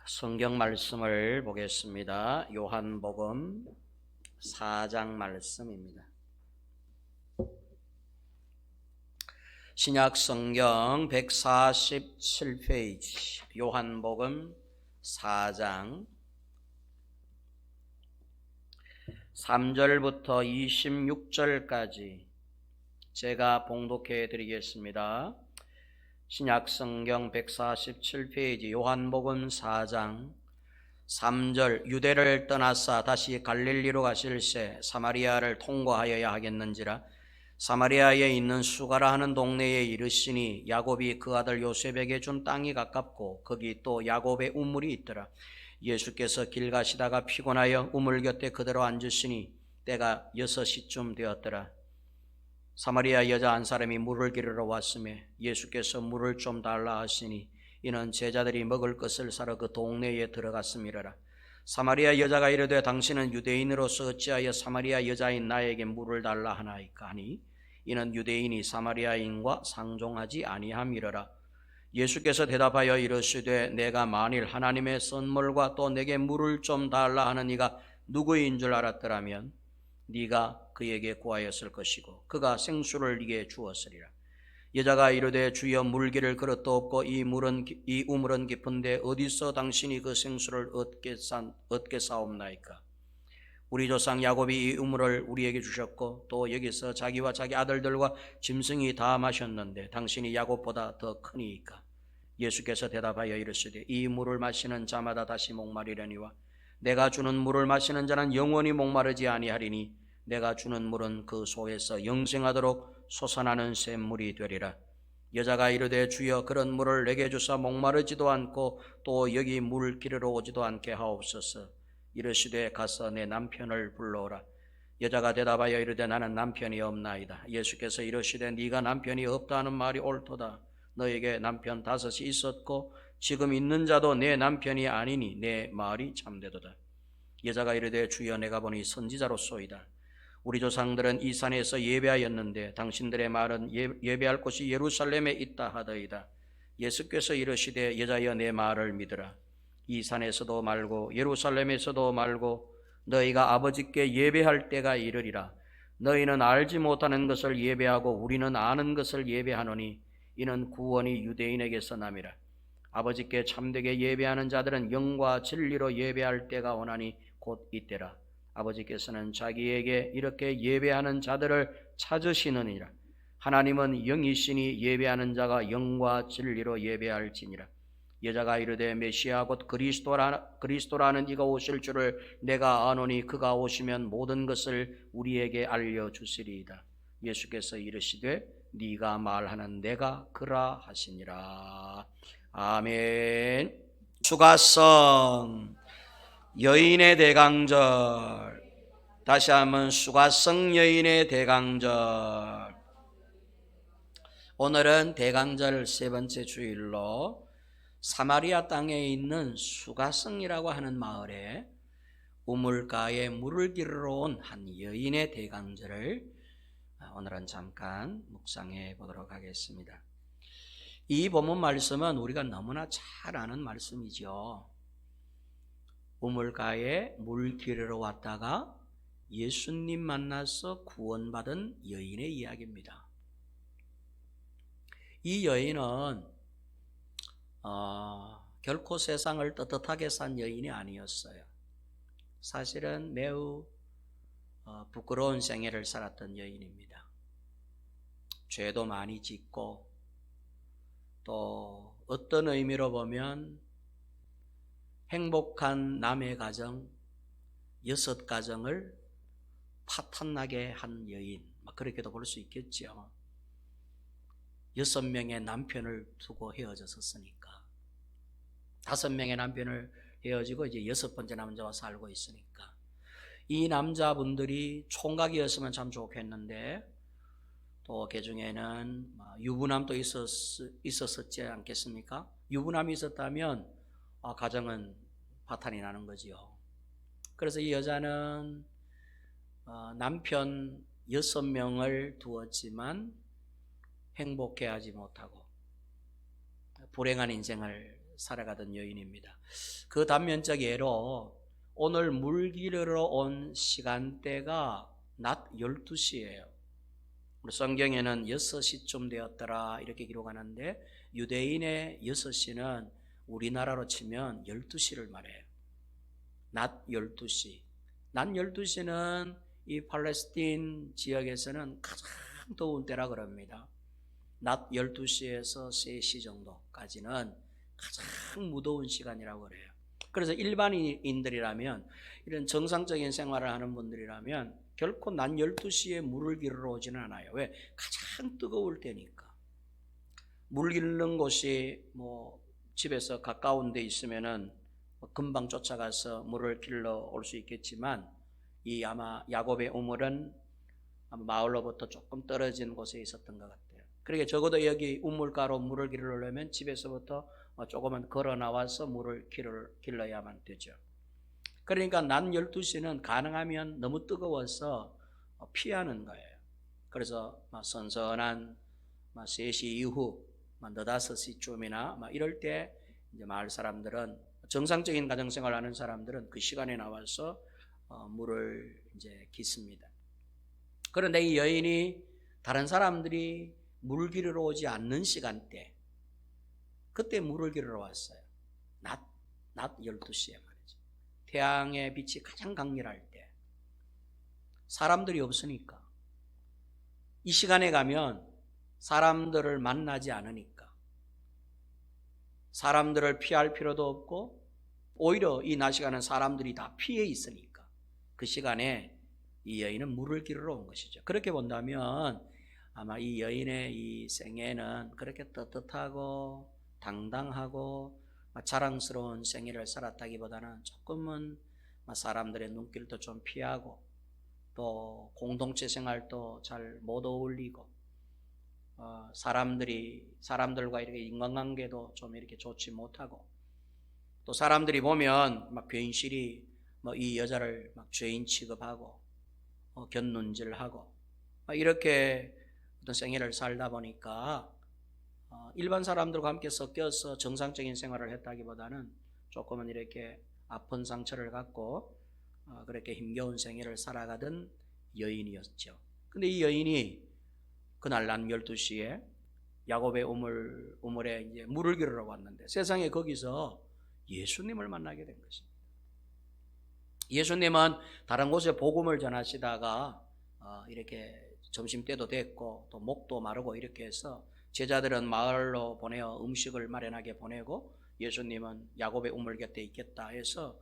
성경 말씀을 보겠습니다. 요한복음 4장 말씀입니다. 신약 성경 147페이지 요한복음 4장 3절부터 26절까지 제가 봉독해 드리겠습니다. 신약 성경 147페이지 요한복음 4장 3절 유대를 떠나사 다시 갈릴리로 가실새 사마리아를 통과하여야 하겠는지라 사마리아에 있는 수가라 하는 동네에 이르시니 야곱이 그 아들 요셉에게 준 땅이 가깝고 거기 또 야곱의 우물이 있더라. 예수께서 길 가시다가 피곤하여 우물 곁에 그대로 앉으시니 때가 6시쯤 되었더라. 사마리아 여자 한 사람이 물을 기르러 왔으며 예수께서 물을 좀 달라 하시니 이는 제자들이 먹을 것을 사러 그 동네에 들어갔음이라. 사마리아 여자가 이르되 당신은 유대인으로서 어찌하여 사마리아 여자인 나에게 물을 달라 하나이까 하니 이는 유대인이 사마리아인과 상종하지 아니함이러라. 예수께서 대답하여 이르시되 내가 만일 하나님의 선물과 또 내게 물을 좀 달라 하는 이가 누구인 줄 알았더라면 네가 그에게 구하였을 것이고 그가 생수를 네게 주었으리라. 여자가 이르되 주여 물기를 그릇도 없고 이 우물은 깊은데 어디서 당신이 그 생수를 얻게 사옵나이까. 우리 조상 야곱이 이 우물을 우리에게 주셨고 또 여기서 자기와 자기 아들들과 짐승이 다 마셨는데 당신이 야곱보다 더 크니이까. 예수께서 대답하여 이르시되 이 물을 마시는 자마다 다시 목마르려니와 내가 주는 물을 마시는 자는 영원히 목마르지 아니하리니 내가 주는 물은 그 속에서 영생하도록 솟아나는 샘물이 되리라. 여자가 이르되 주여 그런 물을 내게 주사 목마르지도 않고 또 여기 물 기르러 오지도 않게 하옵소서. 이르시되 가서 내 남편을 불러오라. 여자가 대답하여 이르되 나는 남편이 없나이다. 예수께서 이르시되 네가 남편이 없다 하는 말이 옳도다. 너에게 남편 5이 있었고 지금 있는 자도 내 남편이 아니니 내 말이 참되도다. 여자가 이르되 주여 내가 보니 선지자로소이다. 우리 조상들은 이 산에서 예배하였는데 당신들의 말은 예배할 곳이 예루살렘에 있다 하더이다. 예수께서 이르시되 여자여 내 말을 믿으라. 이 산에서도 말고 예루살렘에서도 말고 너희가 아버지께 예배할 때가 이르리라. 너희는 알지 못하는 것을 예배하고 우리는 아는 것을 예배하노니 이는 구원이 유대인에게서 남이라. 아버지께 참되게 예배하는 자들은 영과 진리로 예배할 때가 오나니 곧 이때라. 아버지께서는 자기에게 이렇게 예배하는 자들을 찾으시느니라. 하나님은 영이시니 예배하는 자가 영과 진리로 예배할지니라. 여자가 이르되 메시아 곧 그리스도라는 이가 오실 줄을 내가 아노니 그가 오시면 모든 것을 우리에게 알려주시리이다. 예수께서 이르시되 네가 말하는 내가 그라 하시니라. 아멘. 수가성 여인의 대강절. 다시 한번 수가성 여인의 대강절. 오늘은 대강절 세 번째 주일로 사마리아 땅에 있는 수가성이라고 하는 마을에 우물가에 물을 기르러 온 한 여인의 대강절을 오늘은 잠깐 묵상해 보도록 하겠습니다. 이 본문 말씀은 우리가 너무나 잘 아는 말씀이죠. 우물가에 물 기르러 왔다가 예수님 만나서 구원받은 여인의 이야기입니다. 이 여인은 결코 세상을 떳떳하게 산 여인이 아니었어요. 사실은 매우 부끄러운 생애를 살았던 여인입니다. 죄도 많이 짓고 또 어떤 의미로 보면 행복한 남의 가정 6가정을 파탄나게 한 여인, 그렇게도 볼 수 있겠죠. 6명의 남편을 두고 헤어졌었으니까 5명의 남편을 헤어지고 이제 6번째 남자와 살고 있으니까 이 남자분들이 총각이었으면 참 좋겠는데 또 그중에는 유부남도 있었지 않겠습니까? 유부남이 있었다면 가정은 파탄이 나는 거지요. 그래서 이 여자는 남편 6명을 두었지만 행복해하지 못하고 불행한 인생을 살아가던 여인입니다. 그 단면적 예로 오늘 물 기르러 온 시간대가 낮 12시예요. 성경에는 6시쯤 되었더라 이렇게 기록하는데 유대인의 6시는 우리나라로 치면 12시를 말해요. 낮 12시. 낮 12시는 이 팔레스틴 지역에서는 가장 더운 때라 그럽니다. 낮 12시에서 3시 정도까지는 가장 무더운 시간이라고 그래요. 그래서 일반인들이라면 이런 정상적인 생활을 하는 분들이라면 결코 낮 12시에 물을 기르러 오지는 않아요. 왜? 가장 뜨거울 때니까. 물 기르는 곳이 뭐 집에서 가까운 데 있으면은 금방 쫓아가서 물을 길러 올 수 있겠지만 이 아마 야곱의 우물은 마을로부터 조금 떨어진 곳에 있었던 것 같아요. 그러니까 적어도 여기 우물가로 물을 길러려면 집에서부터 조금은 걸어 나와서 물을 길러야만 되죠. 그러니까 낮 12시는 가능하면 너무 뜨거워서 피하는 거예요. 그래서 선선한 3시 이후 늦 5시쯤이나 이럴 때 이제 마을 사람들은 정상적인 가정생활을 하는 사람들은 그 시간에 나와서 물을 이제 깃습니다. 그런데 이 여인이 다른 사람들이 물 기르러 오지 않는 시간대, 그때 물을 기르러 왔어요. 낮 12시에 말이죠. 태양의 빛이 가장 강렬할 때. 사람들이 없으니까. 이 시간에 가면 사람들을 만나지 않으니까. 사람들을 피할 필요도 없고 오히려 이 낮 시간은 사람들이 다 피해 있으니까 그 시간에 이 여인은 물을 기르러 온 것이죠. 그렇게 본다면 아마 이 여인의 이 생애는 그렇게 떳떳하고 당당하고 자랑스러운 생애를 살았다기보다는 조금은 사람들의 눈길도 좀 피하고 또 공동체 생활도 잘 못 어울리고 사람들과 이렇게 인간관계도 좀 이렇게 좋지 못하고 또 사람들이 보면 막 괜시리 이 여자를 막 죄인 취급하고 곁눈질하고 이렇게 어떤 생애를 살다 보니까 일반 사람들과 함께 섞여서 정상적인 생활을 했다기보다는 조금은 이렇게 아픈 상처를 갖고 그렇게 힘겨운 생애를 살아가던 여인이었죠. 근데 이 여인이 그날 낮 12시에 야곱의 우물에 이제 물을 기르러 왔는데 세상에 거기서 예수님을 만나게 된 것입니다. 예수님은 다른 곳에 복음을 전하시다가 이렇게 점심때도 됐고 또 목도 마르고 이렇게 해서 제자들은 마을로 보내어 음식을 마련하게 보내고 예수님은 야곱의 우물 곁에 있겠다 해서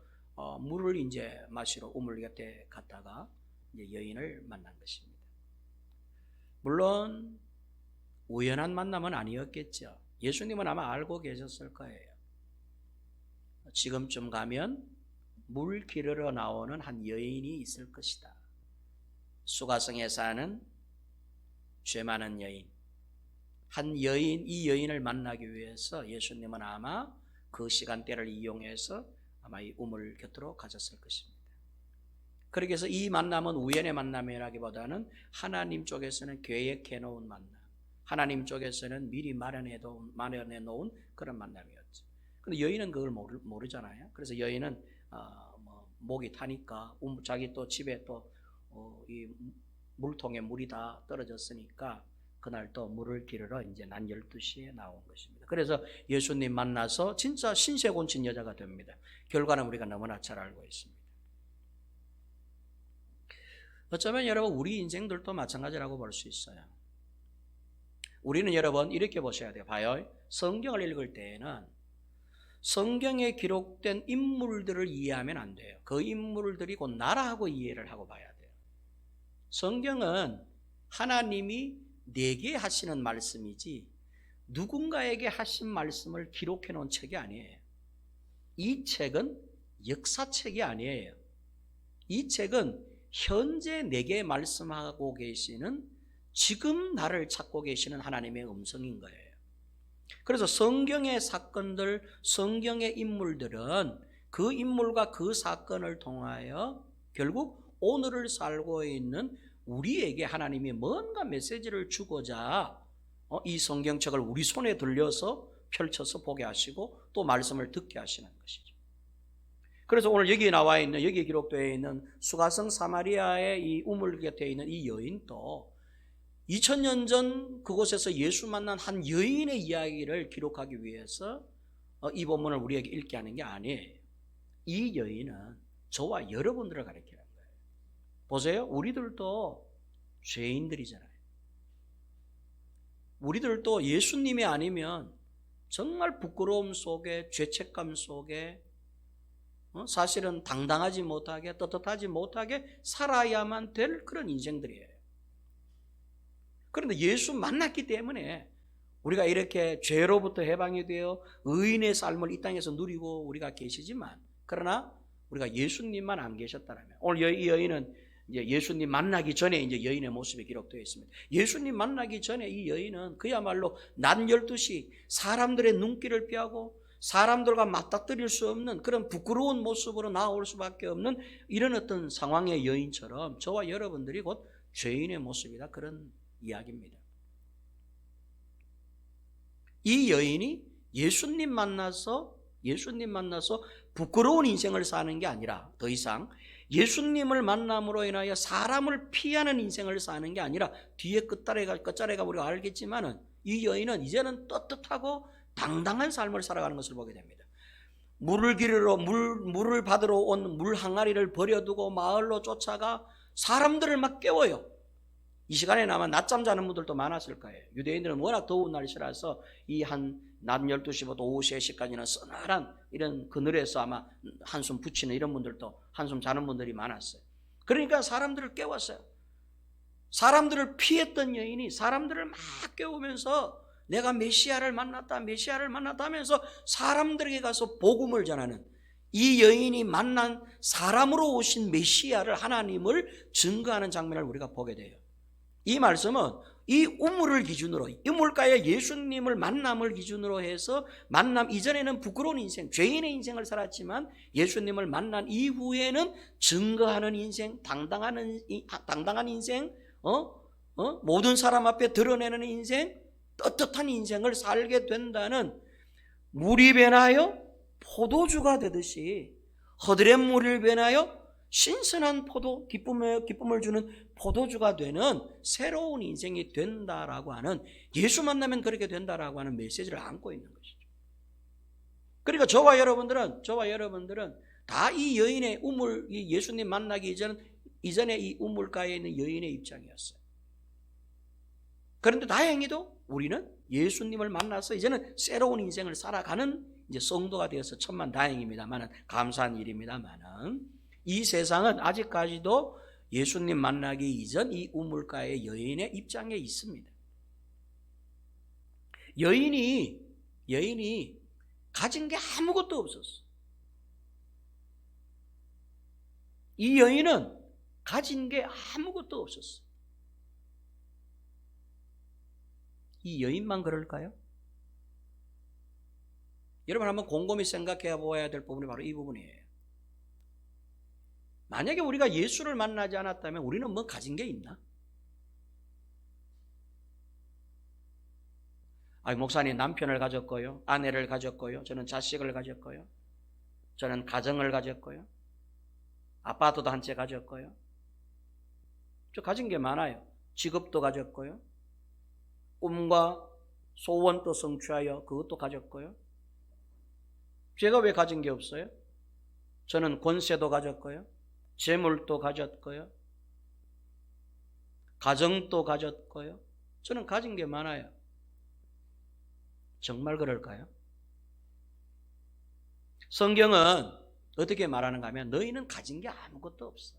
물을 이제 마시러 우물 곁에 갔다가 이제 여인을 만난 것입니다. 물론 우연한 만남은 아니었겠죠. 예수님은 아마 알고 계셨을 거예요. 지금쯤 가면 물 기르러 나오는 한 여인이 있을 것이다. 수가성에 사는 죄 많은 여인, 이 여인을 만나기 위해서 예수님은 아마 그 시간대를 이용해서 아마 이 우물 곁으로 가셨을 것입니다. 그렇게 해서 이 만남은 우연의 만남이라기보다는 하나님 쪽에서는 계획해 놓은 만남, 하나님 쪽에서는 미리 마련해 놓은 그런 만남이었죠. 근데 여인은 그걸 모르잖아요. 그래서 여인은 목이 타니까 자기 또 집에 또 이 물통에 물이 다 떨어졌으니까 그날 또 물을 기르러 이제 낮 12시에 나온 것입니다. 그래서 예수님 만나서 진짜 신세곤친 여자가 됩니다. 결과는 우리가 너무나 잘 알고 있습니다. 어쩌면 여러분 우리 인생들도 마찬가지라고 볼 수 있어요. 우리는 여러분 이렇게 보셔야 돼요. 봐요. 성경을 읽을 때에는 성경에 기록된 인물들을 이해하면 안 돼요. 그 인물들이 곧 나라하고 이해를 하고 봐야 돼요. 성경은 하나님이 내게 하시는 말씀이지 누군가에게 하신 말씀을 기록해 놓은 책이 아니에요. 이 책은 역사책이 아니에요. 이 책은 현재 내게 말씀하고 계시는 지금 나를 찾고 계시는 하나님의 음성인 거예요. 그래서 성경의 사건들, 성경의 인물들은 그 인물과 그 사건을 통하여 결국 오늘을 살고 있는 우리에게 하나님이 뭔가 메시지를 주고자 이 성경책을 우리 손에 들려서 펼쳐서 보게 하시고 또 말씀을 듣게 하시는 것이죠. 그래서 오늘 여기에 나와 있는, 여기에 기록되어 있는 수가성 사마리아의 이 우물 곁에 있는 이 여인도 2000년 전 그곳에서 예수 만난 한 여인의 이야기를 기록하기 위해서 이 본문을 우리에게 읽게 하는 게 아니에요. 이 여인은 저와 여러분들을 가리키는 거예요. 보세요. 우리들도 죄인들이잖아요. 우리들도 예수님이 아니면 정말 부끄러움 속에, 죄책감 속에 사실은 당당하지 못하게, 떳떳하지 못하게 살아야만 될 그런 인생들이에요. 그런데 예수 만났기 때문에 우리가 이렇게 죄로부터 해방이 되어 의인의 삶을 이 땅에서 누리고 우리가 계시지만, 그러나 우리가 예수님만 안 계셨다면, 오늘 이 여인은 이제 예수님 만나기 전에 이제 여인의 모습이 기록되어 있습니다. 예수님 만나기 전에 이 여인은 그야말로 낮 12시 사람들의 눈길을 피하고 사람들과 맞닥뜨릴 수 없는 그런 부끄러운 모습으로 나올 수밖에 없는 이런 어떤 상황의 여인처럼 저와 여러분들이 곧 죄인의 모습이다, 그런 이야기입니다. 이 여인이 예수님 만나서 부끄러운 인생을 사는 게 아니라, 더 이상 예수님을 만남으로 인하여 사람을 피하는 인생을 사는 게 아니라, 뒤에 끝자리가 우리가 알겠지만은 이 여인은 이제는 떳떳하고 당당한 삶을 살아가는 것을 보게 됩니다. 물을 받으러 온 물 항아리를 버려두고 마을로 쫓아가 사람들을 막 깨워요. 이 시간에 아마 낮잠 자는 분들도 많았을 거예요. 유대인들은 워낙 더운 날씨라서 이 낮 12시부터 오후 3시까지는 서늘한 이런 그늘에서 아마 한숨 붙이는 이런 분들도, 한숨 자는 분들이 많았어요. 그러니까 사람들을 깨웠어요. 사람들을 피했던 여인이 사람들을 막 깨우면서 내가 메시아를 만났다 하면서 사람들에게 가서 복음을 전하는, 이 여인이 만난 사람으로 오신 메시아를, 하나님을 증거하는 장면을 우리가 보게 돼요. 이 말씀은 이 우물을 기준으로, 우물가에 예수님을 만남을 기준으로 해서 만남 이전에는 부끄러운 인생, 죄인의 인생을 살았지만 예수님을 만난 이후에는 증거하는 인생, 당당한 인생, 모든 사람 앞에 드러내는 인생, 떳떳한 인생을 살게 된다는, 물이 변하여 포도주가 되듯이 허들의 물을 변하여 신선한 기쁨을 주는 포도주가 되는 새로운 인생이 된다라고 하는, 예수 만나면 그렇게 된다라고 하는 메시지를 안고 있는 것이죠. 그러니까 저와 여러분들은 다 이 여인의 이 예수님 만나기 이전에 이 우물가에 있는 여인의 입장이었어요. 그런데 다행히도 우리는 예수님을 만나서 이제는 새로운 인생을 살아가는 이제 성도가 되어서 천만 다행입니다만은, 감사한 일입니다만은, 이 세상은 아직까지도 예수님 만나기 이전 이 우물가의 여인의 입장에 있습니다. 여인이 가진 게 아무것도 없었어. 이 여인은 가진 게 아무것도 없었어. 이 여인만 그럴까요? 여러분 한번 곰곰이 생각해 보아야 될 부분이 바로 이 부분이에요. 만약에 우리가 예수를 만나지 않았다면 우리는 뭐 가진 게 있나? 목사님 남편을 가졌고요, 아내를 가졌고요, 저는 자식을 가졌고요, 저는 가정을 가졌고요, 아파트도 한 채 가졌고요, 저 가진 게 많아요. 직업도 가졌고요, 꿈과 소원도 성취하여 그것도 가졌고요. 제가 왜 가진 게 없어요? 저는 권세도 가졌고요, 재물도 가졌고요, 가정도 가졌고요. 저는 가진 게 많아요. 정말 그럴까요? 성경은 어떻게 말하는가 하면 너희는 가진 게 아무것도 없어.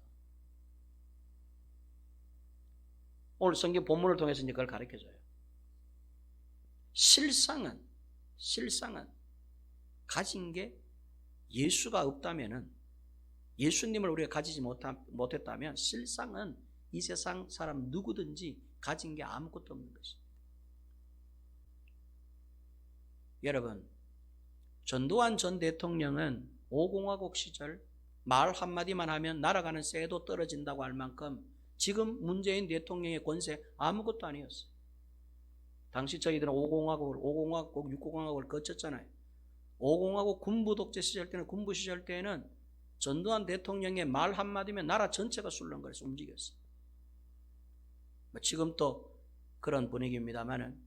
오늘 성경 본문을 통해서 이제 그걸 가르쳐줘요. 실상은 가진 게 예수가 없다면은, 예수님을 우리가 가지지 못했다면 실상은 이 세상 사람 누구든지 가진 게 아무것도 없는 것입니다. 여러분, 전두환 전 대통령은 5공화국 시절 말 한마디만 하면 날아가는 새도 떨어진다고 할 만큼 지금 문재인 대통령의 권세 아무것도 아니었어요. 당시 저희들은 5공화국, 6공화국을 거쳤잖아요. 오공화국 군부 독재 시절 때는, 군부 시절 때에는 전두환 대통령의 말 한마디면 나라 전체가 술렁거려서 움직였어요. 지금 또 그런 분위기입니다만은,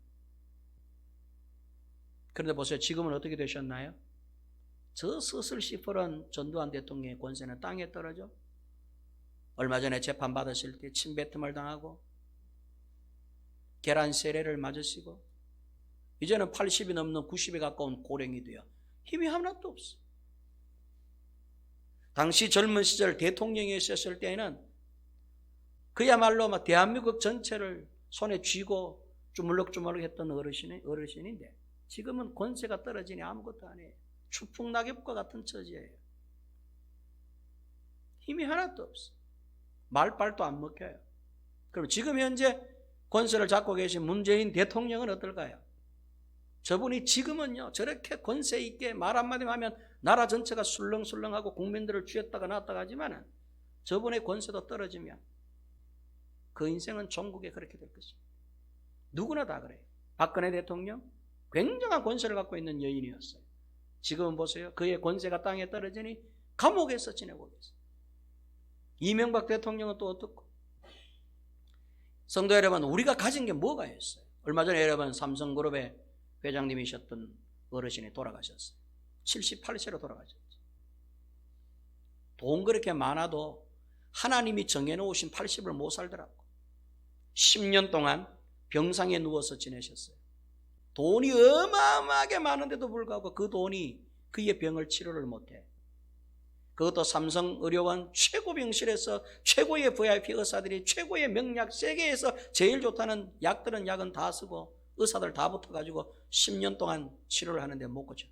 그런데 보세요. 지금은 어떻게 되셨나요? 저 스슬 시퍼런 전두환 대통령의 권세는 땅에 떨어져. 얼마 전에 재판 받으실 때 침뱉음을 당하고 계란 세례를 맞으시고 이제는 80이 넘는 90에 가까운 고령이 되어 힘이 하나도 없어. 당시 젊은 시절 대통령이 있었을 때에는 그야말로 막 대한민국 전체를 손에 쥐고 주물럭주물럭 했던 어르신인데 지금은 권세가 떨어지니 아무것도 안 해요. 추풍낙엽과 같은 처지예요. 힘이 하나도 없어. 말빨도 안 먹혀요. 그럼 지금 현재 권세를 잡고 계신 문재인 대통령은 어떨까요? 저분이 지금은요 저렇게 권세 있게 말 한마디 하면 나라 전체가 술렁술렁하고 국민들을 쥐었다가 놨다가 하지만은 저분의 권세도 떨어지면 그 인생은 종국에 그렇게 될 것입니다. 누구나 다 그래요. 박근혜 대통령 굉장한 권세를 갖고 있는 여인이었어요. 지금은 보세요. 그의 권세가 땅에 떨어지니 감옥에서 지내고 계세요. 이명박 대통령은 또 어떻고? 성도 여러분, 우리가 가진 게 뭐가 있어요? 얼마 전에 여러분 삼성그룹의 회장님이셨던 어르신이 돌아가셨어요. 78세로 돌아가셨죠. 돈 그렇게 많아도 하나님이 정해놓으신 80을 못 살더라고. 10년 동안 병상에 누워서 지내셨어요. 돈이 어마어마하게 많은데도 불구하고 그 돈이 그의 병을 치료를 못해. 그것도 삼성의료원 최고 병실에서 최고의 VIP 의사들이 최고의 명약, 세계에서 제일 좋다는 약들은 약은 다 쓰고 의사들 다 붙어가지고 10년 동안 치료를 하는데 못 고쳐.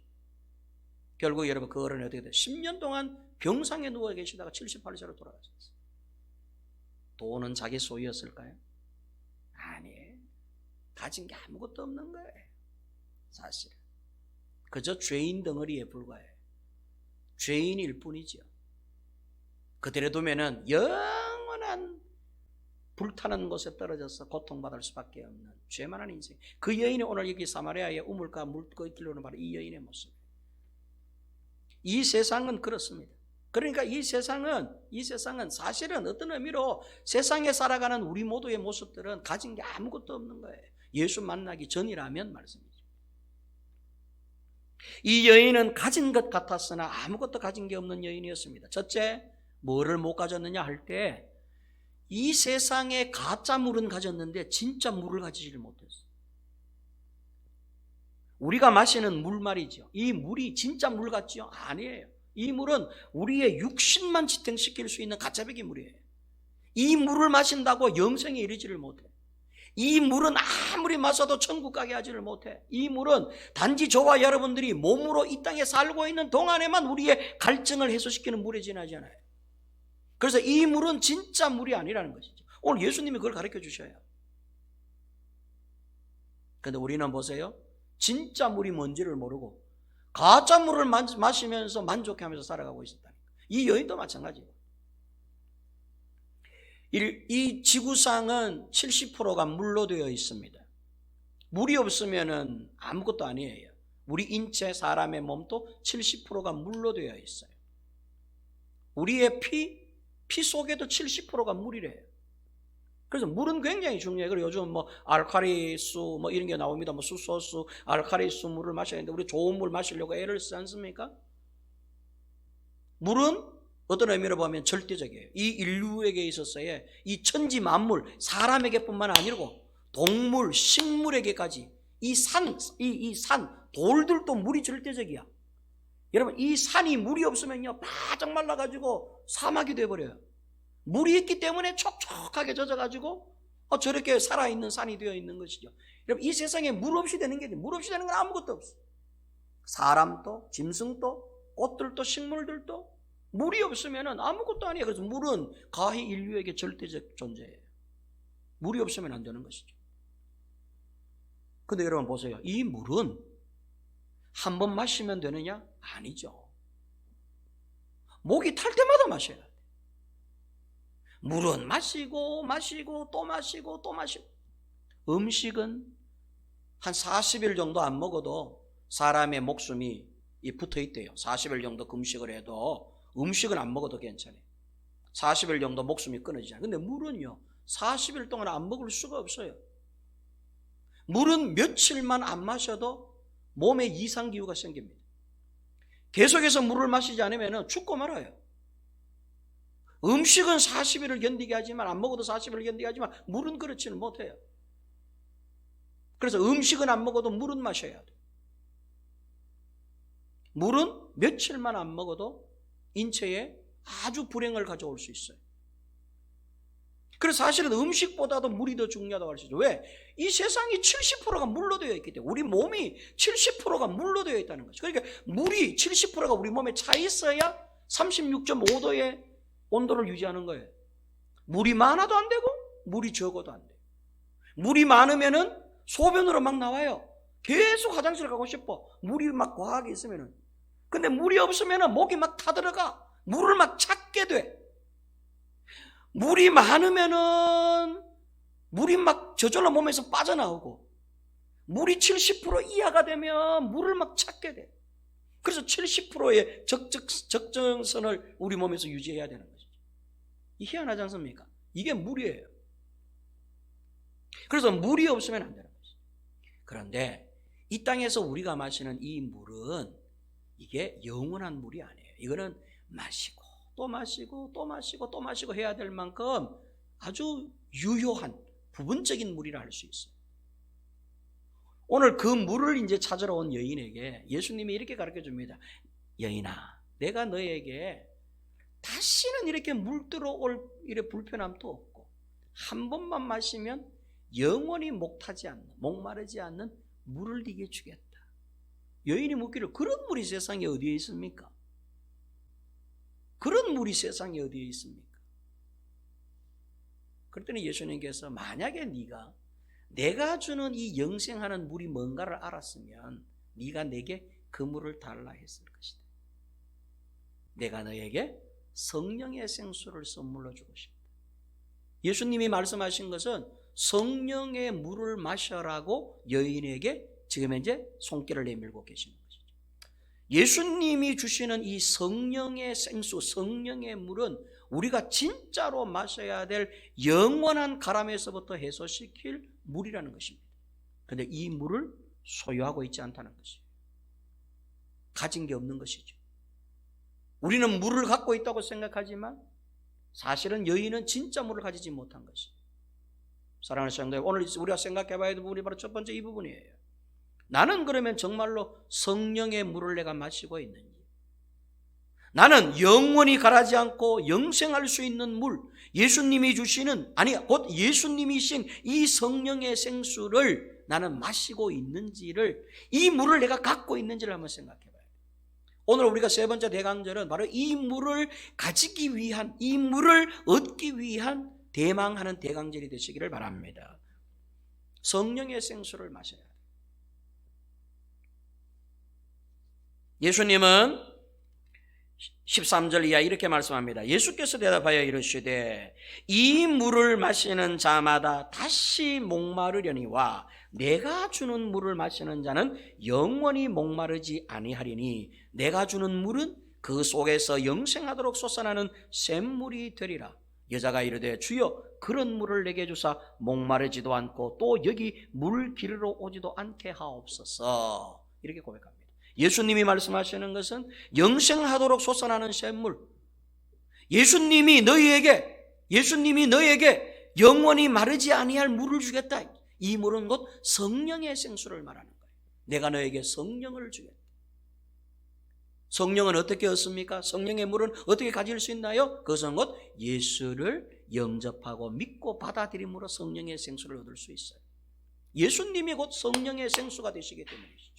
결국 여러분 그 어른이 어떻게 돼요? 10년 동안 병상에 누워 계시다가 78세로 돌아가셨어요. 돈은 자기 소유였을까요? 아니에요. 가진 게 아무것도 없는 거예요. 사실은 그저 죄인 덩어리에 불과해요. 죄인일 뿐이죠. 그대로 두면은 영원한 불타는 곳에 떨어져서 고통받을 수밖에 없는 죄만한 인생. 그 여인이 오늘 여기 사마리아의 우물가 물고 있기로는 바로 이 여인의 모습. 이 세상은 그렇습니다. 그러니까 이 세상은 사실은 어떤 의미로 세상에 살아가는 우리 모두의 모습들은 가진 게 아무것도 없는 거예요. 예수 만나기 전이라면 말씀이죠. 이 여인은 가진 것 같았으나 아무것도 가진 게 없는 여인이었습니다. 첫째, 뭐를 못 가졌느냐 할 때 이 세상에 가짜 물은 가졌는데 진짜 물을 가지지를 못했어요. 우리가 마시는 물 말이죠. 이 물이 진짜 물 같지요? 아니에요. 이 물은 우리의 육신만 지탱시킬 수 있는 가짜배기 물이에요. 이 물을 마신다고 영생에 이르지를 못해. 이 물은 아무리 마셔도 천국 가게 하지를 못해. 이 물은 단지 저와 여러분들이 몸으로 이 땅에 살고 있는 동안에만 우리의 갈증을 해소시키는 물에 지나지 않아요. 그래서 이 물은 진짜 물이 아니라는 것이죠. 오늘 예수님이 그걸 가르쳐 주셔요. 그런데 우리는 보세요. 진짜 물이 뭔지를 모르고 가짜 물을 마시면서 만족해하면서 살아가고 있었다니까. 이 여인도 마찬가지예요. 이 지구상은 70%가 물로 되어 있습니다. 물이 없으면 아무것도 아니에요. 우리 인체, 사람의 몸도 70%가 물로 되어 있어요. 우리의 피 속에도 70%가 물이래요. 그래서 물은 굉장히 중요해요. 그리고 요즘 알칼리수 이런 게 나옵니다. 수소수, 알칼리수 물을 마셔야 되는데 우리 좋은 물 마시려고 애를 쓰지 않습니까? 물은 어떤 의미로 보면 절대적이에요. 이 인류에게 있어서의 이 천지 만물, 사람에게뿐만 아니고 동물, 식물에게까지 이 산, 돌들도 물이 절대적이야. 여러분, 이 산이 물이 없으면요 바짝 말라가지고 사막이 돼버려요. 물이 있기 때문에 촉촉하게 젖어가지고 저렇게 살아있는 산이 되어 있는 것이죠. 여러분, 이 세상에 물 없이 되는 게 물 없이 되는 건 아무것도 없어. 사람도, 짐승도, 꽃들도, 식물들도 물이 없으면 아무것도 아니에요. 그래서 물은 가히 인류에게 절대적 존재예요. 물이 없으면 안 되는 것이죠. 근데 여러분 보세요. 이 물은 한 번 마시면 되느냐? 아니죠. 목이 탈 때마다 마셔야 돼. 물은 마시고 또 마시고 또 마시고. 음식은 한 40일 정도 안 먹어도 사람의 목숨이 붙어 있대요. 40일 정도 금식을 해도 음식은 안 먹어도 괜찮아요. 40일 정도 목숨이 끊어지잖아요. 근데 물은요, 40일 동안 안 먹을 수가 없어요. 물은 며칠만 안 마셔도 몸에 이상기후가 생깁니다. 계속해서 물을 마시지 않으면 죽고 말아요. 음식은 40일을 견디게 하지만, 안 먹어도 40일을 견디게 하지만 물은 그렇지는 못해요. 그래서 음식은 안 먹어도 물은 마셔야 돼요. 물은 며칠만 안 먹어도 인체에 아주 불행을 가져올 수 있어요. 그래서 사실은 음식보다도 물이 더 중요하다고 할 수 있죠. 왜? 이 세상이 70%가 물로 되어 있기 때문에, 우리 몸이 70%가 물로 되어 있다는 거죠. 그러니까 물이 70%가 우리 몸에 차 있어야 36.5도의 온도를 유지하는 거예요. 물이 많아도 안 되고 물이 적어도 안 돼요. 물이 많으면은 소변으로 막 나와요. 계속 화장실 가고 싶어. 물이 막 과하게 있으면은. 근데 물이 없으면은 목이 막 타들어가. 물을 막 찾게 돼. 물이 많으면은 물이 막 저절로 몸에서 빠져나오고, 물이 70% 이하가 되면 물을 막 찾게 돼. 그래서 70%의 적정선을 우리 몸에서 유지해야 되는 거죠. 이 희한하지 않습니까? 이게 물이에요. 그래서 물이 없으면 안 되는 거죠. 그런데 이 땅에서 우리가 마시는 이 물은 이게 영원한 물이 아니에요. 이거는 마시고 또 마시고 또 마시고 또 마시고 해야 될 만큼 아주 유효한 부분적인 물이라 할 수 있어요. 오늘 그 물을 이제 찾으러 온 여인에게 예수님이 이렇게 가르쳐 줍니다. 여인아, 내가 너에게 다시는 이렇게 물 들어올 이래 불편함도 없고, 한 번만 마시면 영원히 목마르지 않는 물을 네게 주겠다. 여인이 묻기를, 그런 물이 세상에 어디에 있습니까? 그런 물이 세상에 어디에 있습니까? 그랬더니 예수님께서, 만약에 네가 내가 주는 이 영생하는 물이 뭔가를 알았으면 네가 내게 그 물을 달라 했을 것이다. 내가 너에게 성령의 생수를 선물로 주고 싶다. 예수님이 말씀하신 것은 성령의 물을 마셔라고 여인에게 지금 현재 손길을 내밀고 계시는 것이죠. 예수님이 주시는 이 성령의 생수, 성령의 물은 우리가 진짜로 마셔야 될 영원한 가람에서부터 해소시킬 물이라는 것입니다. 그런데 이 물을 소유하고 있지 않다는 것이에요. 가진 게 없는 것이죠. 우리는 물을 갖고 있다고 생각하지만 사실은 여인은 진짜 물을 가지지 못한 것이에요. 사랑하는 성도, 오늘 우리가 생각해 봐야 될 부분이 바로 첫 번째 이 부분이에요. 나는 그러면 정말로 성령의 물을 내가 마시고 있는지, 나는 영원히 가라지 않고 영생할 수 있는 물, 예수님이 주시는, 곧 예수님이신 이 성령의 생수를 나는 마시고 있는지를, 이 물을 내가 갖고 있는지를 한번 생각해 봐요. 오늘 우리가 세 번째 대강절은 바로 이 물을 가지기 위한, 이 물을 얻기 위한 대망하는 대강절이 되시기를 바랍니다. 성령의 생수를 마셔야 돼요. 예수님은 13절 이하 이렇게 말씀합니다. 예수께서 대답하여 이르시되 이 물을 마시는 자마다 다시 목마르려니와 내가 주는 물을 마시는 자는 영원히 목마르지 아니하리니 내가 주는 물은 그 속에서 영생하도록 솟아나는 샘물이 되리라. 여자가 이르되 주여 그런 물을 내게 주사 목마르지도 않고 또 여기 물 기르러 오지도 않게 하옵소서. 이렇게 고백합니다. 예수님이 말씀하시는 것은 영생하도록 솟아나는 샘물, 예수님이 너희에게 영원히 마르지 아니할 물을 주겠다. 이 물은 곧 성령의 생수를 말하는 거예요. 내가 너에게 성령을 주겠다. 성령은 어떻게 얻습니까? 성령의 물은 어떻게 가질 수 있나요? 그것은 곧 예수를 영접하고 믿고 받아들임으로 성령의 생수를 얻을 수 있어요. 예수님이 곧 성령의 생수가 되시기 때문이시죠.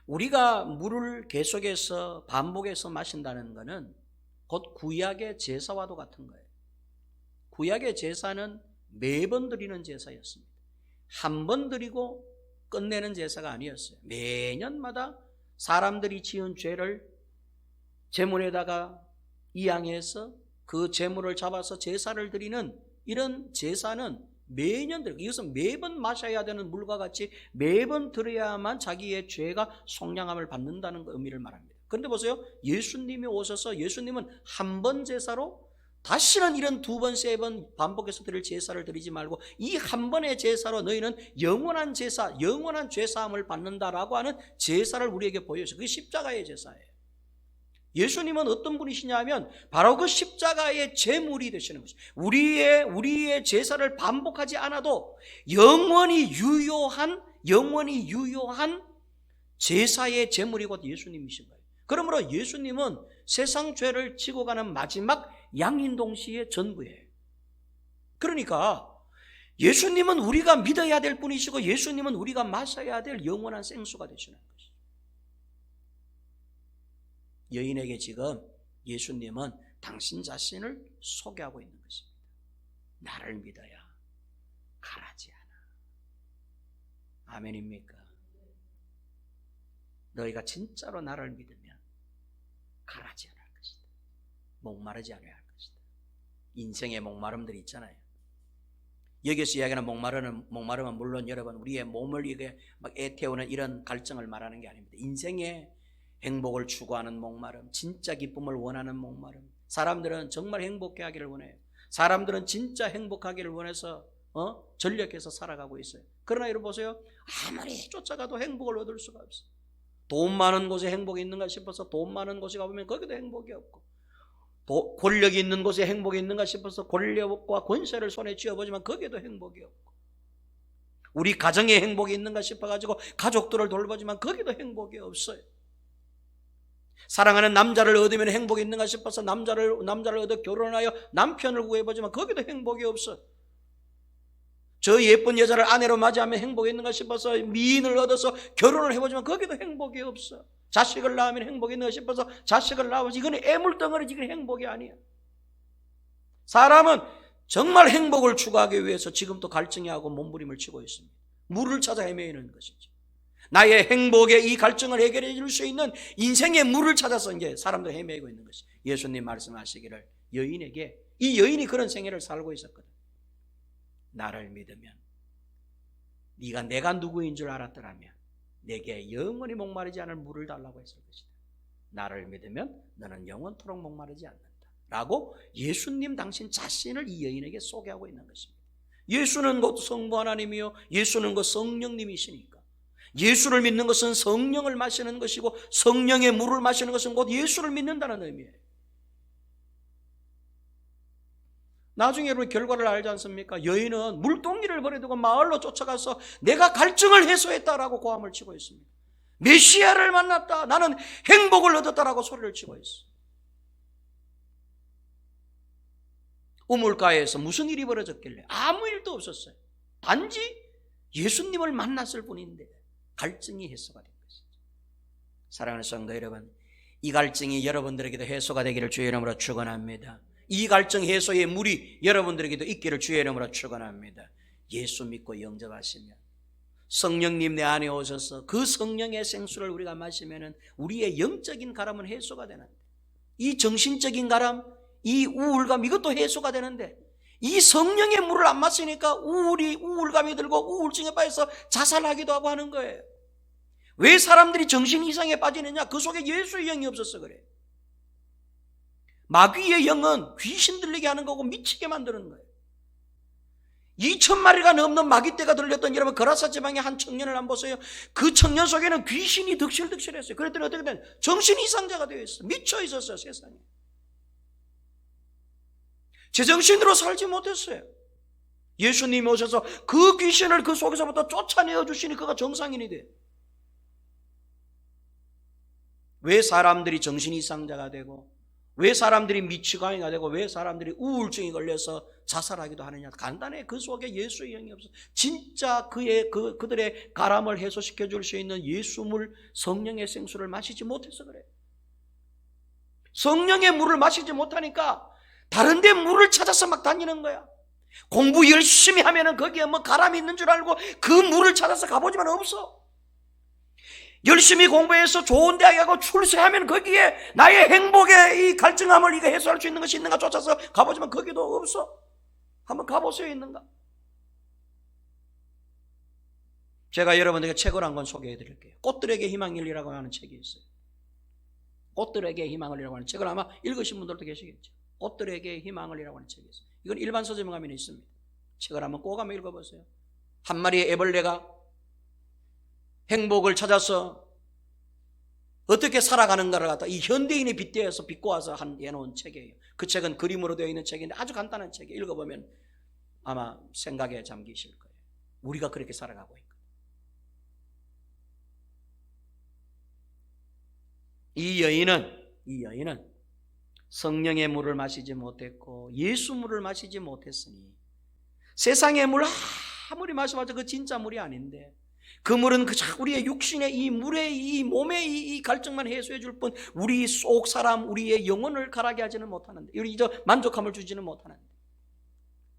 우리가 물을 계속해서 반복해서 마신다는 것은 곧 구약의 제사와도 같은 거예요. 구약의 제사는 매번 드리는 제사였습니다. 한 번 드리고 끝내는 제사가 아니었어요. 매년마다 사람들이 지은 죄를 제물에다가 이양해서 그 제물을 잡아서 제사를 드리는 이런 제사는 매년 들어. 이것은 매번 마셔야 되는 물과 같이 매번 들어야만 자기의 죄가 속량함을 받는다는 의미를 말합니다. 그런데 보세요. 예수님이 오셔서 예수님은 한 번 제사로 다시는 이런 두 번, 세 번 반복해서 드릴 제사를 드리지 말고 이 한 번의 제사로 너희는 영원한 제사, 영원한 죄사함을 받는다라고 하는 제사를 우리에게 보여주셔요. 그게 십자가의 제사예요. 예수님은 어떤 분이시냐 하면 바로 그 십자가의 제물이 되시는 것이죠. 우리의 제사를 반복하지 않아도 영원히 유효한 제사의 제물이 곧 예수님이신 거예요. 그러므로 예수님은 세상 죄를 지고 가는 마지막 양인 동시의 전부예요. 그러니까 예수님은 우리가 믿어야 될 분이시고 예수님은 우리가 마셔야 될 영원한 생수가 되시는 것이죠. 여인에게 지금 예수님은 당신 자신을 소개하고 있는 것입니다. 나를 믿어야 가라지 않아. 아멘입니까? 너희가 진짜로 나를 믿으면 가라지 않을 것이다. 목마르지 않아야 할 것이다. 인생의 목마름들이 있잖아요. 여기서 이야기하는 목마름은 물론 여러분 우리의 몸을 이게 막 애태우는 이런 갈증을 말하는 게 아닙니다. 인생의 행복을 추구하는 목마름, 진짜 기쁨을 원하는 목마름. 사람들은 정말 행복해 하기를 원해요. 사람들은 진짜 행복하기를 원해서 전력해서 살아가고 있어요. 그러나 여러분 보세요. 아무리 쫓아가도 행복을 얻을 수가 없어요. 돈 많은 곳에 행복이 있는가 싶어서 돈 많은 곳에 가보면 거기도 행복이 없고, 권력이 있는 곳에 행복이 있는가 싶어서 권력과 권세를 손에 쥐어보지만 거기에도 행복이 없고, 우리 가정에 행복이 있는가 싶어가지고 가족들을 돌보지만 거기도 행복이 없어요. 사랑하는 남자를 얻으면 행복이 있는가 싶어서 남자를 얻어 결혼하여 남편을 구해보지만 거기도 행복이 없어. 저 예쁜 여자를 아내로 맞이하면 행복이 있는가 싶어서 미인을 얻어서 결혼을 해보지만 거기도 행복이 없어. 자식을 낳으면 행복이 있는가 싶어서 자식을 낳아보지 이건 애물덩어리, 지금 행복이 아니야. 사람은 정말 행복을 추구하기 위해서 지금도 갈증이 하고 몸부림을 치고 있습니다. 물을 찾아 헤매는 것이죠. 나의 행복의 이 갈증을 해결해 줄 수 있는 인생의 물을 찾아서 이제 사람들 헤매고 있는 것이. 예수님 말씀하시기를 여인에게, 이 여인이 그런 생애를 살고 있었거든. 나를 믿으면, 네가 내가 누구인 줄 알았더라면 내게 영원히 목마르지 않을 물을 달라고 했을 것이다. 나를 믿으면 너는 영원토록 목마르지 않는다 라고 예수님 당신 자신을 이 여인에게 소개하고 있는 것입니다. 예수는 곧 성부 하나님이요 예수는 곧 성령님이시니까 예수를 믿는 것은 성령을 마시는 것이고 성령의 물을 마시는 것은 곧 예수를 믿는다는 의미예요. 나중에 여러분 결과를 알지 않습니까? 여인은 물동이를 버려두고 마을로 쫓아가서 내가 갈증을 해소했다라고 고함을 치고 있습니다. 메시아를 만났다, 나는 행복을 얻었다라고 소리를 치고 있어. 우물가에서 무슨 일이 벌어졌길래? 아무 일도 없었어요. 단지 예수님을 만났을 뿐인데 갈증이 해소가 된 것이죠. 사랑하는 성도 여러분, 이 갈증이 여러분들에게도 해소가 되기를 주의 이름으로 축원합니다. 이 갈증 해소의 물이 여러분들에게도 있기를 주의 이름으로 축원합니다. 예수 믿고 영접하시면 성령님 내 안에 오셔서 그 성령의 생수를 우리가 마시면 우리의 영적인 가람은 해소가 되는데, 이 정신적인 가람, 이 우울감, 이것도 해소가 되는데 이 성령의 물을 안 마시니까 우울감이 들고 우울증에 빠져서 자살하기도 하고 하는 거예요. 왜 사람들이 정신 이상에 빠지느냐? 그 속에 예수의 영이 없어서 그래요. 마귀의 영은 귀신 들리게 하는 거고 미치게 만드는 거예요. 2,000마리가 넘는 마귀떼가 들렸던 여러분 거라사 지방의 한 청년을 한번 보세요. 그 청년 속에는 귀신이 득실득실했어요. 그랬더니 어떻게 된? 정신 이상자가 되어 있어요. 미쳐 있었어요, 세상에. 제정신으로 살지 못했어요. 예수님이 오셔서 그 귀신을 그 속에서부터 쫓아내어 주시니 그가 정상인이 돼요. 왜 사람들이 정신 이상자가 되고, 왜 사람들이 미치광이가 되고, 왜 사람들이 우울증이 걸려서 자살하기도 하느냐? 간단해. 그 속에 예수의 영이 없어. 진짜 그들의 가람을 해소시켜 줄 수 있는 예수물, 성령의 생수를 마시지 못해서 그래. 성령의 물을 마시지 못하니까 다른 데 물을 찾아서 막 다니는 거야. 공부 열심히 하면은 거기에 뭐 가람이 있는 줄 알고 그 물을 찾아서 가보지만 없어. 열심히 공부해서 좋은 대학에 가고 출세하면 거기에 나의 행복의 이 갈증함을 이거 해소할 수 있는 것이 있는가 쫓아서 가보지만 거기도 없어. 한번 가보세요, 있는가? 제가 여러분에게 책을 한 권 소개해 드릴게요. 꽃들에게 희망일이라고 하는 책이 있어요. 꽃들에게 희망을이라고 하는 책을 아마 읽으신 분들도 계시겠죠. 꽃들에게 희망을이라고 하는 책이 있어요. 이건 일반 서점에 가면 있습니다. 책을 한번 꼭 한번 읽어보세요. 한 마리의 애벌레가 행복을 찾아서 어떻게 살아가는가를 갖다 이 현대인이 빗대어서 비꼬아서 해놓은 책이에요. 그 책은 그림으로 되어 있는 책인데 아주 간단한 책이에요. 읽어보면 아마 생각에 잠기실 거예요. 우리가 그렇게 살아가고 있고, 이 여인은 성령의 물을 마시지 못했고 예수 물을 마시지 못했으니 세상의 물 아무리 마셔봐도 그 진짜 물이 아닌데 그 물은 그 우리의 육신의 이 물의 이 몸의 이 갈증만 해소해 줄 뿐 우리 속 사람 우리의 영혼을 가라게 하지는 못하는데, 우리 만족함을 주지는 못하는데,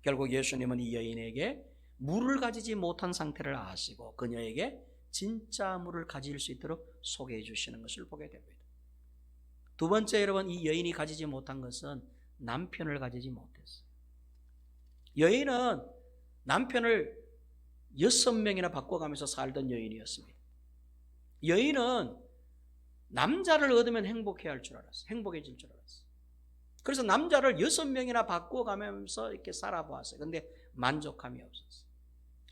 결국 예수님은 이 여인에게 물을 가지지 못한 상태를 아시고 그녀에게 진짜 물을 가질 수 있도록 소개해 주시는 것을 보게 됩니다. 두 번째, 여러분, 이 여인이 가지지 못한 것은 남편을 가지지 못했어요. 여인은 남편을 6명이나 바꿔가면서 살던 여인이었습니다. 여인은 남자를 얻으면 행복해질 줄 알았어요. 그래서 남자를 6명이나 바꿔가면서 이렇게 살아보았어요. 근데 만족함이 없었어요.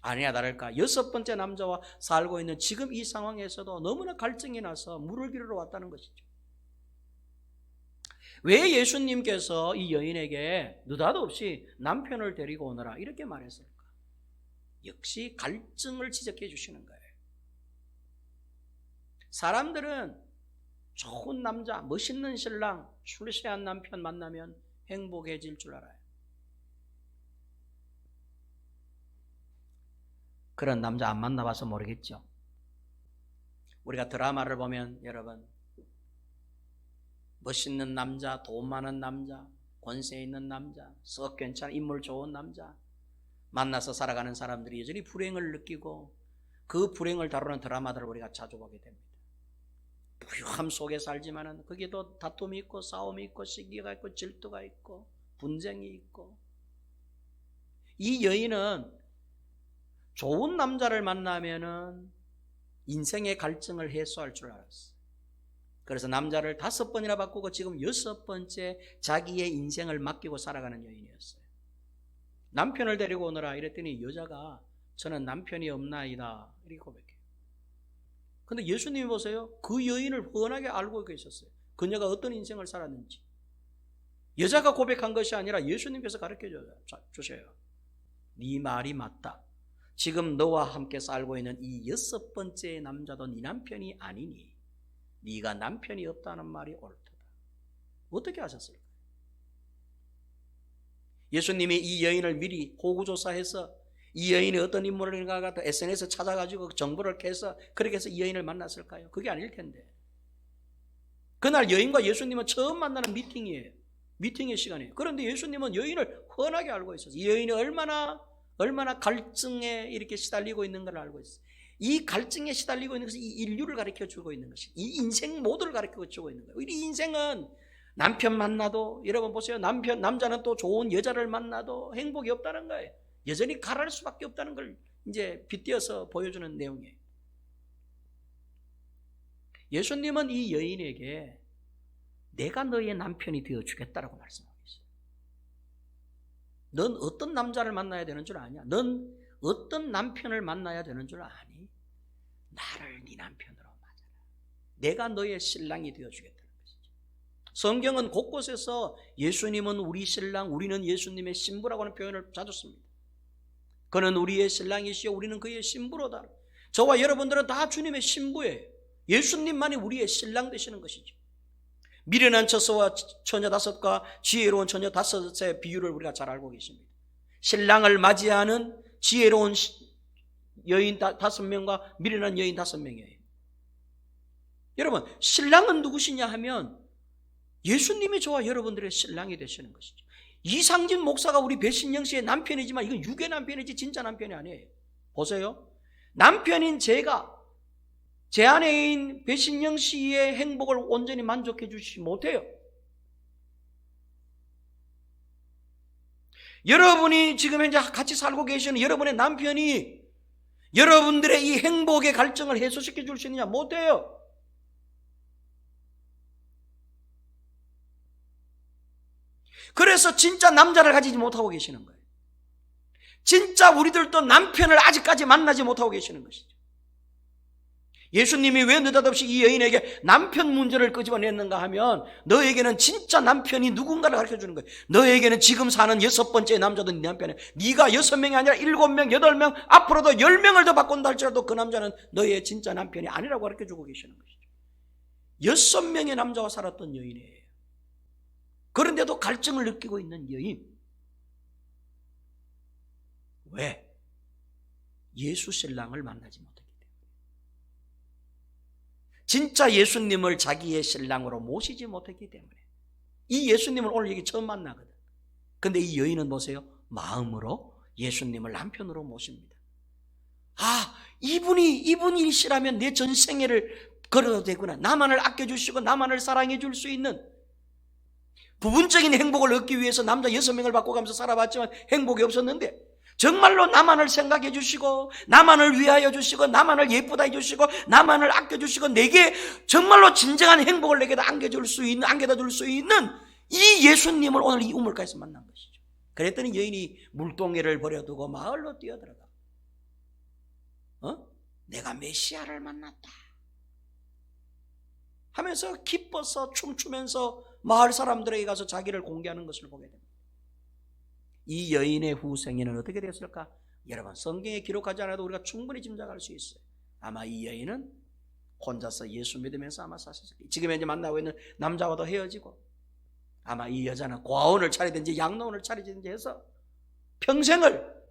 아니야 다를까 6번째 남자와 살고 있는 지금 이 상황에서도 너무나 갈증이 나서 물을 기르러 왔다는 것이죠. 왜 예수님께서 이 여인에게 느닷없이 남편을 데리고 오너라 이렇게 말했을까? 역시 갈증을 지적해 주시는 거예요. 사람들은 좋은 남자, 멋있는 신랑, 출세한 남편 만나면 행복해질 줄 알아요. 그런 남자 안 만나봐서 모르겠죠. 우리가 드라마를 보면 여러분, 멋있는 남자, 돈 많은 남자, 권세 있는 남자, 썩 괜찮은 인물 좋은 남자 만나서 살아가는 사람들이 여전히 불행을 느끼고 그 불행을 다루는 드라마들을 우리가 자주 보게 됩니다. 부유함 속에 살지만은 거기도 다툼이 있고 싸움이 있고 시기가 있고 질투가 있고 분쟁이 있고, 이 여인은 좋은 남자를 만나면은 인생의 갈증을 해소할 줄 알았어요. 그래서 남자를 5번이나 바꾸고 지금 6번째 자기의 인생을 맡기고 살아가는 여인이었어요. 남편을 데리고 오너라 이랬더니 여자가 저는 남편이 없나이다 이렇게 고백해요. 근데 예수님이 보세요. 그 여인을 훤하게 알고 계셨어요. 그녀가 어떤 인생을 살았는지. 여자가 고백한 것이 아니라 예수님께서 가르쳐 주셔요. 네 말이 맞다. 지금 너와 함께 살고 있는 이 6번째 남자도 네 남편이 아니니 네가 남편이 없다는 말이 옳다. 어떻게 하셨을까요? 예수님이 이 여인을 미리 호구조사해서 이 여인이 어떤 인물인가 갖다 SNS 찾아가지고 정보를 캐서 그렇게 해서 이 여인을 만났을까요? 그게 아닐 텐데. 그날 여인과 예수님은 처음 만나는 미팅이에요. 미팅의 시간이에요. 그런데 예수님은 여인을 훤하게 알고 있었어요. 이 여인이 얼마나 갈증에 이렇게 시달리고 있는 걸 알고 있어요. 이 갈증에 시달리고 있는 것이 이 인류를 가르쳐 주고 있는 것이, 이 인생 모두를 가르쳐 주고 있는 거예요. 우리 인생은 남편 만나도, 여러분 보세요. 남자는 또 좋은 여자를 만나도 행복이 없다는 거예요. 여전히 가랄 수밖에 없다는 걸 이제 빗대어서 보여주는 내용이에요. 예수님은 이 여인에게 내가 너의 남편이 되어주겠다라고 말씀하고 있어요. 넌 어떤 남자를 만나야 되는 줄 아냐? 넌 어떤 남편을 만나야 되는 줄 아니? 나를 네 남편으로 맞아라. 내가 너의 신랑이 되어주겠다는 것이죠. 성경은 곳곳에서 예수님은 우리 신랑, 우리는 예수님의 신부라고 하는 표현을 자주 씁니다. 그는 우리의 신랑이시요 우리는 그의 신부로다. 저와 여러분들은 다 주님의 신부예요. 예수님만이 우리의 신랑 되시는 것이죠. 미련한 처소와 처녀 5과 지혜로운 처녀 5의 비유를 우리가 잘 알고 계십니다. 신랑을 맞이하는 지혜로운 여인 5명과 미련한 여인 5명이에요. 여러분, 신랑은 누구시냐 하면 예수님이 저와 여러분들의 신랑이 되시는 것이죠. 이상진 목사가 우리 배신영 씨의 남편이지만 이건 유괴 남편이지 진짜 남편이 아니에요. 보세요. 남편인 제가 제 아내인 배신영 씨의 행복을 온전히 만족해 주시지 못해요. 여러분이 지금 현재 같이 살고 계시는 여러분의 남편이 여러분들의 이 행복의 갈증을 해소시켜 줄 수 있느냐? 못해요. 그래서 진짜 남자를 가지지 못하고 계시는 거예요. 진짜 우리들도 남편을 아직까지 만나지 못하고 계시는 것이죠. 예수님이 왜 느닷없이 이 여인에게 남편 문제를 끄집어냈는가 하면 너에게는 진짜 남편이 누군가를 가르쳐주는 거예요. 너에게는 지금 사는 6번째 남자도 네 남편이야. 네가 6명이 아니라 7명, 8명, 앞으로도 10명을 더 바꾼다 할지라도 그 남자는 너의 진짜 남편이 아니라고 가르쳐주고 계시는 것이죠. 6명의 남자와 살았던 여인이에요. 그런데도 갈증을 느끼고 있는 여인. 왜? 예수 신랑을 만나지 못했기 때문에. 진짜 예수님을 자기의 신랑으로 모시지 못했기 때문에. 이 예수님을 오늘 여기 처음 만나거든. 근데 이 여인은 보세요. 마음으로 예수님을 남편으로 모십니다. 아, 이분이시라면 내 전생애를 걸어도 되구나. 나만을 아껴주시고 나만을 사랑해 줄 수 있는, 부분적인 행복을 얻기 위해서 남자 6명을 바꿔가면서 살아봤지만 행복이 없었는데 정말로 나만을 생각해 주시고 나만을 위하여 주시고 나만을 예쁘다 해주시고 나만을 아껴주시고 내게 정말로 진정한 행복을 내게다 안겨다 줄 수 있는 이 예수님을 오늘 이 우물가에서 만난 것이죠. 그랬더니 여인이 물동이를 버려두고 마을로 뛰어들어가. 내가 메시아를 만났다 하면서 기뻐서 춤추면서 마을 사람들에게 가서 자기를 공개하는 것을 보게 됩니다. 이 여인의 후생에는 어떻게 됐을까? 여러분, 성경에 기록하지 않아도 우리가 충분히 짐작할 수 있어요. 아마 이 여인은 혼자서 예수 믿으면서 아마 사셨을 거예요. 지금 이제 만나고 있는 남자와도 헤어지고, 아마 이 여자는 고아원을 차리든지 양로원을 차리든지 해서 평생을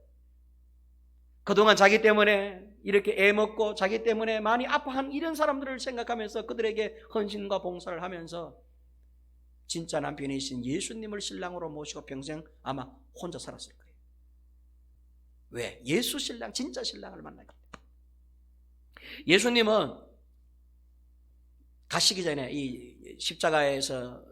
그동안 자기 때문에 이렇게 애먹고 자기 때문에 많이 아파한 이런 사람들을 생각하면서 그들에게 헌신과 봉사를 하면서 진짜 남편이신 예수님을 신랑으로 모시고 평생 아마 혼자 살았을 거예요. 왜? 예수 신랑, 진짜 신랑을 만나기 때문에. 예수님은 가시기 전에, 이 십자가에서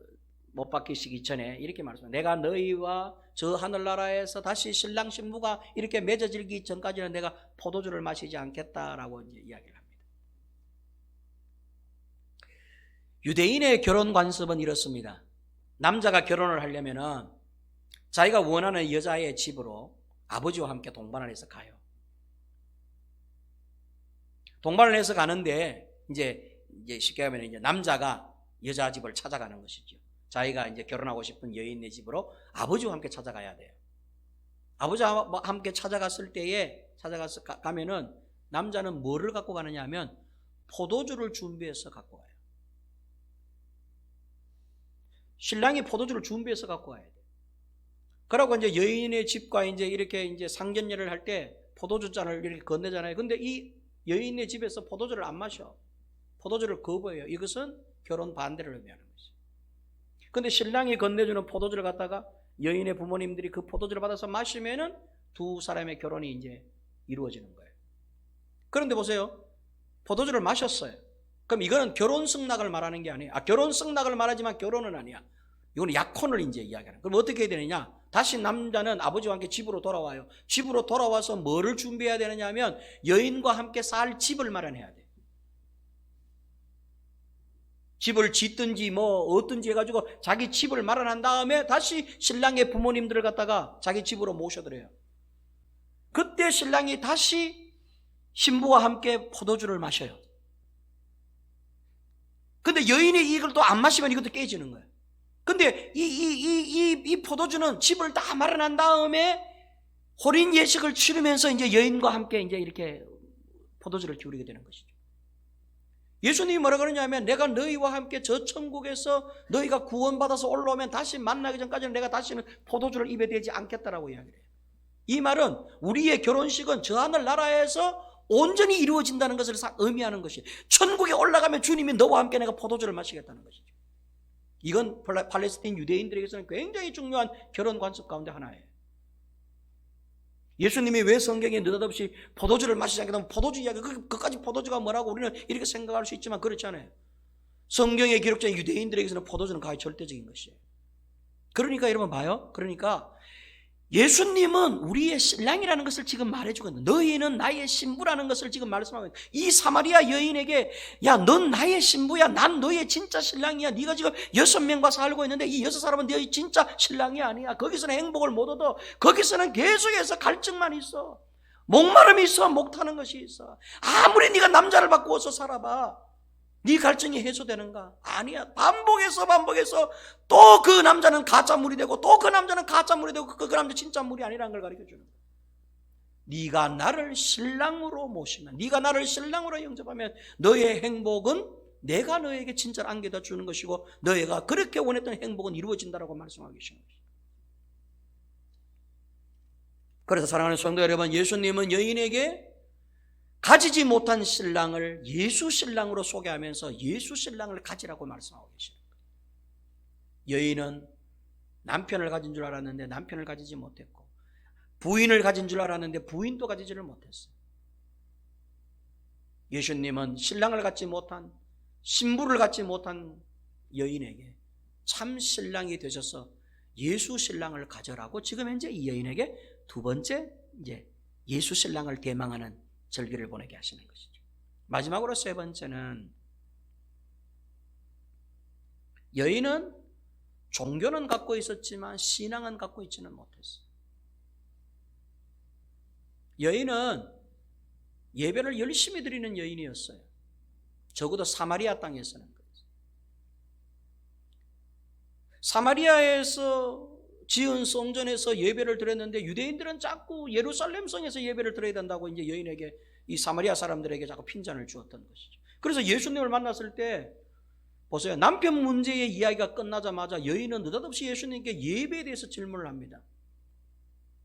못 박히시기 전에 이렇게 말씀합니다. 내가 너희와 저 하늘나라에서 다시 신랑 신부가 이렇게 맺어지기 전까지는 내가 포도주를 마시지 않겠다라고 이제 이야기를 합니다. 유대인의 결혼 관습은 이렇습니다. 남자가 결혼을 하려면은 자기가 원하는 여자의 집으로 아버지와 함께 동반을 해서 가요. 동반을 해서 가는데 이제 쉽게 하면 이제 남자가 여자 집을 찾아가는 것이죠. 자기가 이제 결혼하고 싶은 여인의 집으로 아버지와 함께 찾아가야 돼요. 아버지와 함께 찾아갔을 때에 가면은 남자는 뭐를 갖고 가느냐 하면 포도주를 준비해서 갖고 가요. 신랑이 포도주를 준비해서 갖고 가야 돼요. 그러고 이제 여인의 집과 이렇게 이제 상견례를 할 때 포도주 잔을 이렇게 건네잖아요. 근데 이 여인의 집에서 포도주를 안 마셔. 포도주를 거부해요. 이것은 결혼 반대를 의미하는 것이죠. 근데 신랑이 건네주는 포도주를 갖다가 여인의 부모님들이 그 포도주를 받아서 마시면은 두 사람의 결혼이 이제 이루어지는 거예요. 그런데 보세요. 포도주를 마셨어요. 그럼 이거는 결혼 승낙을 말하는 게 아니에요. 결혼 승낙을 말하지만 결혼은 아니야. 이거는 약혼을 이제 이야기하는. 그럼 어떻게 해야 되느냐? 다시 남자는 아버지와 함께 집으로 돌아와요. 집으로 돌아와서 뭐를 준비해야 되느냐 하면 여인과 함께 살 집을 마련해야 돼. 집을 짓든지 뭐 어떤지 해가지고 자기 집을 마련한 다음에 다시 신랑의 부모님들을 갖다가 자기 집으로 모셔들어요. 그때 신랑이 다시 신부와 함께 포도주를 마셔요. 근데 여인이 이걸 또 안 마시면 이것도 깨지는 거예요. 근데 이 포도주는 집을 다 마련한 다음에 혼인 예식을 치르면서 이제 여인과 함께 이제 이렇게 포도주를 기울이게 되는 것이죠. 예수님이 뭐라 그러냐면 내가 너희와 함께 저 천국에서 너희가 구원받아서 올라오면 다시 만나기 전까지는 내가 다시는 포도주를 입에 대지 않겠다라고 이야기를 해요. 이 말은 우리의 결혼식은 저 하늘 나라에서 온전히 이루어진다는 것을 의미하는 것이에요. 천국에 올라가면 주님이 너와 함께 내가 포도주를 마시겠다는 것이죠. 이건 팔레스타인 유대인들에게서는 굉장히 중요한 결혼 관습 가운데 하나예요. 예수님이 왜 성경에 느닷없이 포도주를 마시지 않게 되면 포도주 이야기, 그까지 포도주가 뭐라고 우리는 이렇게 생각할 수 있지만 그렇지 않아요. 성경에 기록된 유대인들에게서는 포도주는 거의 절대적인 것이에요. 그러니까 여러분 봐요. 그러니까 예수님은 우리의 신랑이라는 것을 지금 말해주거든요. 너희는 나의 신부라는 것을 지금 말씀하고 있어요. 이 사마리아 여인에게 야, 넌 나의 신부야. 난 너의 진짜 신랑이야. 네가 지금 6명과 살고 있는데 이 6사람은 너의 진짜 신랑이 아니야. 거기서는 행복을 못 얻어. 거기서는 계속해서 갈증만 있어. 목마름이 있어. 목타는 것이 있어. 아무리 네가 남자를 바꾸어서 살아봐, 네 갈증이 해소되는가? 아니야. 반복해서 또 그 남자는 가짜물이 되고 또 그 남자는 가짜물이 되고 그 남자 진짜 물이 아니라는 걸 가르쳐주는 거야. 네가 나를 신랑으로 모시면, 네가 나를 신랑으로 영접하면 너의 행복은 내가 너에게 진짜로 안겨다 주는 것이고 너희가 그렇게 원했던 행복은 이루어진다라고 말씀하고 계시는 것이죠. 그래서 사랑하는 성도 여러분, 예수님은 여인에게 가지지 못한 신랑을 예수 신랑으로 소개하면서 예수 신랑을 가지라고 말씀하고 계십니다. 여인은 남편을 가진 줄 알았는데 남편을 가지지 못했고, 부인을 가진 줄 알았는데 부인도 가지지를 못했어요. 예수님은 신랑을 갖지 못한, 신부를 갖지 못한 여인에게 참 신랑이 되셔서 예수 신랑을 가져라고 지금 현재 이 여인에게 두 번째 이제 예수 신랑을 대망하는 절기를 보내게 하시는 것이죠. 마지막으로 세 번째는, 여인은 종교는 갖고 있었지만 신앙은 갖고 있지는 못했어요. 여인은 예배를 열심히 드리는 여인이었어요. 적어도 사마리아 땅에서는 그랬어요. 사마리아에서 지은 성전에서 예배를 드렸는데 유대인들은 자꾸 예루살렘 성에서 예배를 드려야 된다고 이제 여인에게, 이 사마리아 사람들에게 자꾸 핀잔을 주었던 것이죠. 그래서 예수님을 만났을 때 보세요. 남편 문제의 이야기가 끝나자마자 여인은 느닷없이 예수님께 예배에 대해서 질문을 합니다.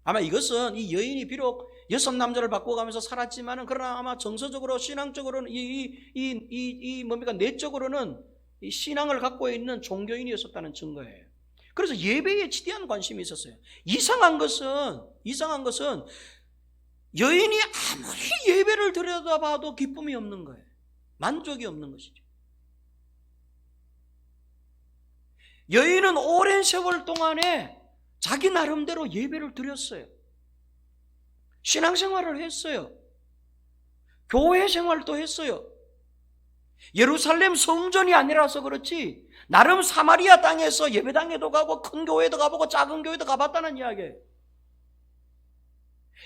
아마 이것은 이 여인이 비록 6남자를 바꿔가면서 살았지만은, 그러나 아마 정서적으로, 신앙적으로는 내적으로는 이 신앙을 갖고 있는 종교인이었었다는 증거예요. 그래서 예배에 지대한 관심이 있었어요. 이상한 것은 여인이 아무리 예배를 들여다봐도 기쁨이 없는 거예요. 만족이 없는 것이죠. 여인은 오랜 세월 동안에 자기 나름대로 예배를 드렸어요. 신앙생활을 했어요. 교회 생활도 했어요. 예루살렘 성전이 아니라서 그렇지 나름 사마리아 땅에서 예배당에도 가고 큰 교회도 가보고 작은 교회도 가봤다는 이야기예요.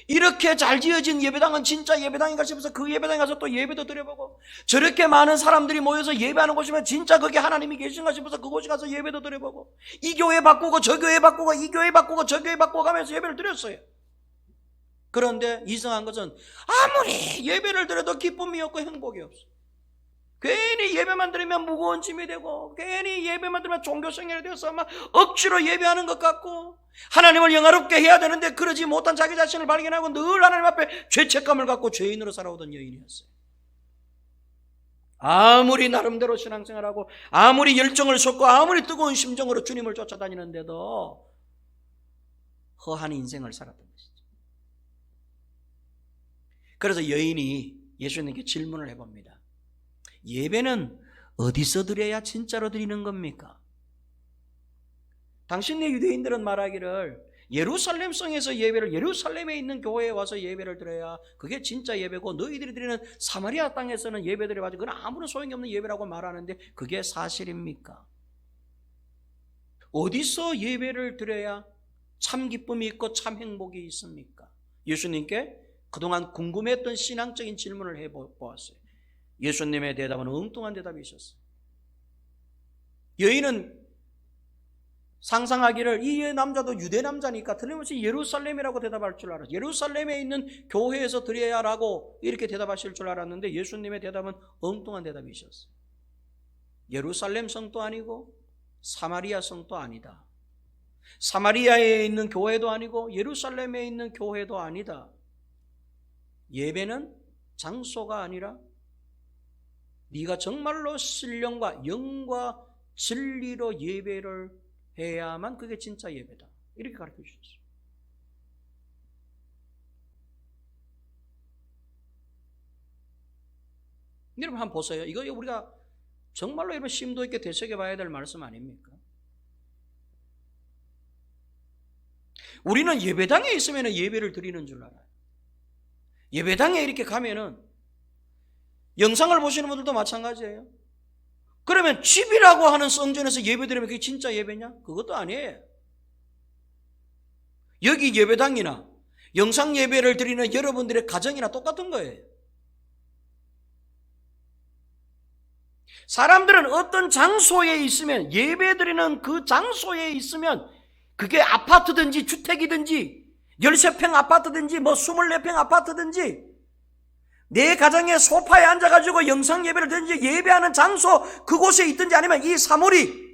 이렇게 잘 지어진 예배당은 진짜 예배당인가 싶어서 그 예배당에 가서 또 예배도 드려보고, 저렇게 많은 사람들이 모여서 예배하는 곳이면 진짜 거기 하나님이 계신가 싶어서 그곳에 가서 예배도 드려보고, 이 교회 바꾸고 저 교회 바꾸고 이 교회 바꾸고 저 교회 바꾸고 가면서 예배를 드렸어요. 그런데 이상한 것은 아무리 예배를 드려도 기쁨이 없고 행복이 없어. 괜히 예배만 드리면 무거운 짐이 되고, 괜히 예배만 드리면 종교생활이 되어서 막 억지로 예배하는 것 같고, 하나님을 영화롭게 해야 되는데 그러지 못한 자기 자신을 발견하고 늘 하나님 앞에 죄책감을 갖고 죄인으로 살아오던 여인이었어요. 아무리 나름대로 신앙생활하고 아무리 열정을 쏟고 아무리 뜨거운 심정으로 주님을 쫓아다니는데도 허한 인생을 살았던 것이죠. 그래서 여인이 예수님께 질문을 해봅니다. 예배는 어디서 드려야 진짜로 드리는 겁니까? 당신네 유대인들은 말하기를 예루살렘 성에서 예배를, 예루살렘에 있는 교회에 와서 예배를 드려야 그게 진짜 예배고, 너희들이 드리는 사마리아 땅에서는 예배 드려가지고 그건 아무런 소용이 없는 예배라고 말하는데 그게 사실입니까? 어디서 예배를 드려야 참 기쁨이 있고 참 행복이 있습니까? 예수님께 그동안 궁금했던 신앙적인 질문을 해보았어요. 예수님의 대답은 엉뚱한 대답이 있었어요. 여인은 상상하기를 이 남자도 유대 남자니까 틀림없이 예루살렘이라고 대답할 줄 알았어요. 예루살렘에 있는 교회에서 드려야라고 이렇게 대답하실 줄 알았는데 예수님의 대답은 엉뚱한 대답이 있었어요. 예루살렘 성도 아니고 사마리아 성도 아니다. 사마리아에 있는 교회도 아니고 예루살렘에 있는 교회도 아니다. 예배는 장소가 아니라 네가 정말로 신령과 영과 진리로 예배를 해야만 그게 진짜 예배다. 이렇게 가르쳐 주셨어요. 여러분 한번 보세요. 이거 우리가 정말로 여러분 심도 있게 되새겨 봐야 될 말씀 아닙니까? 우리는 예배당에 있으면 예배를 드리는 줄 알아요. 예배당에 이렇게 가면은 영상을 보시는 분들도 마찬가지예요. 그러면 집이라고 하는 성전에서 예배 드리면 그게 진짜 예배냐? 그것도 아니에요. 여기 예배당이나 영상 예배를 드리는 여러분들의 가정이나 똑같은 거예요. 사람들은 어떤 장소에 있으면, 예배 드리는 그 장소에 있으면, 그게 아파트든지 주택이든지 13평 아파트든지 뭐 24평 아파트든지 내 가정의 소파에 앉아가지고 영상 예배를 드든지 예배하는 장소 그곳에 있든지 아니면 이 사물이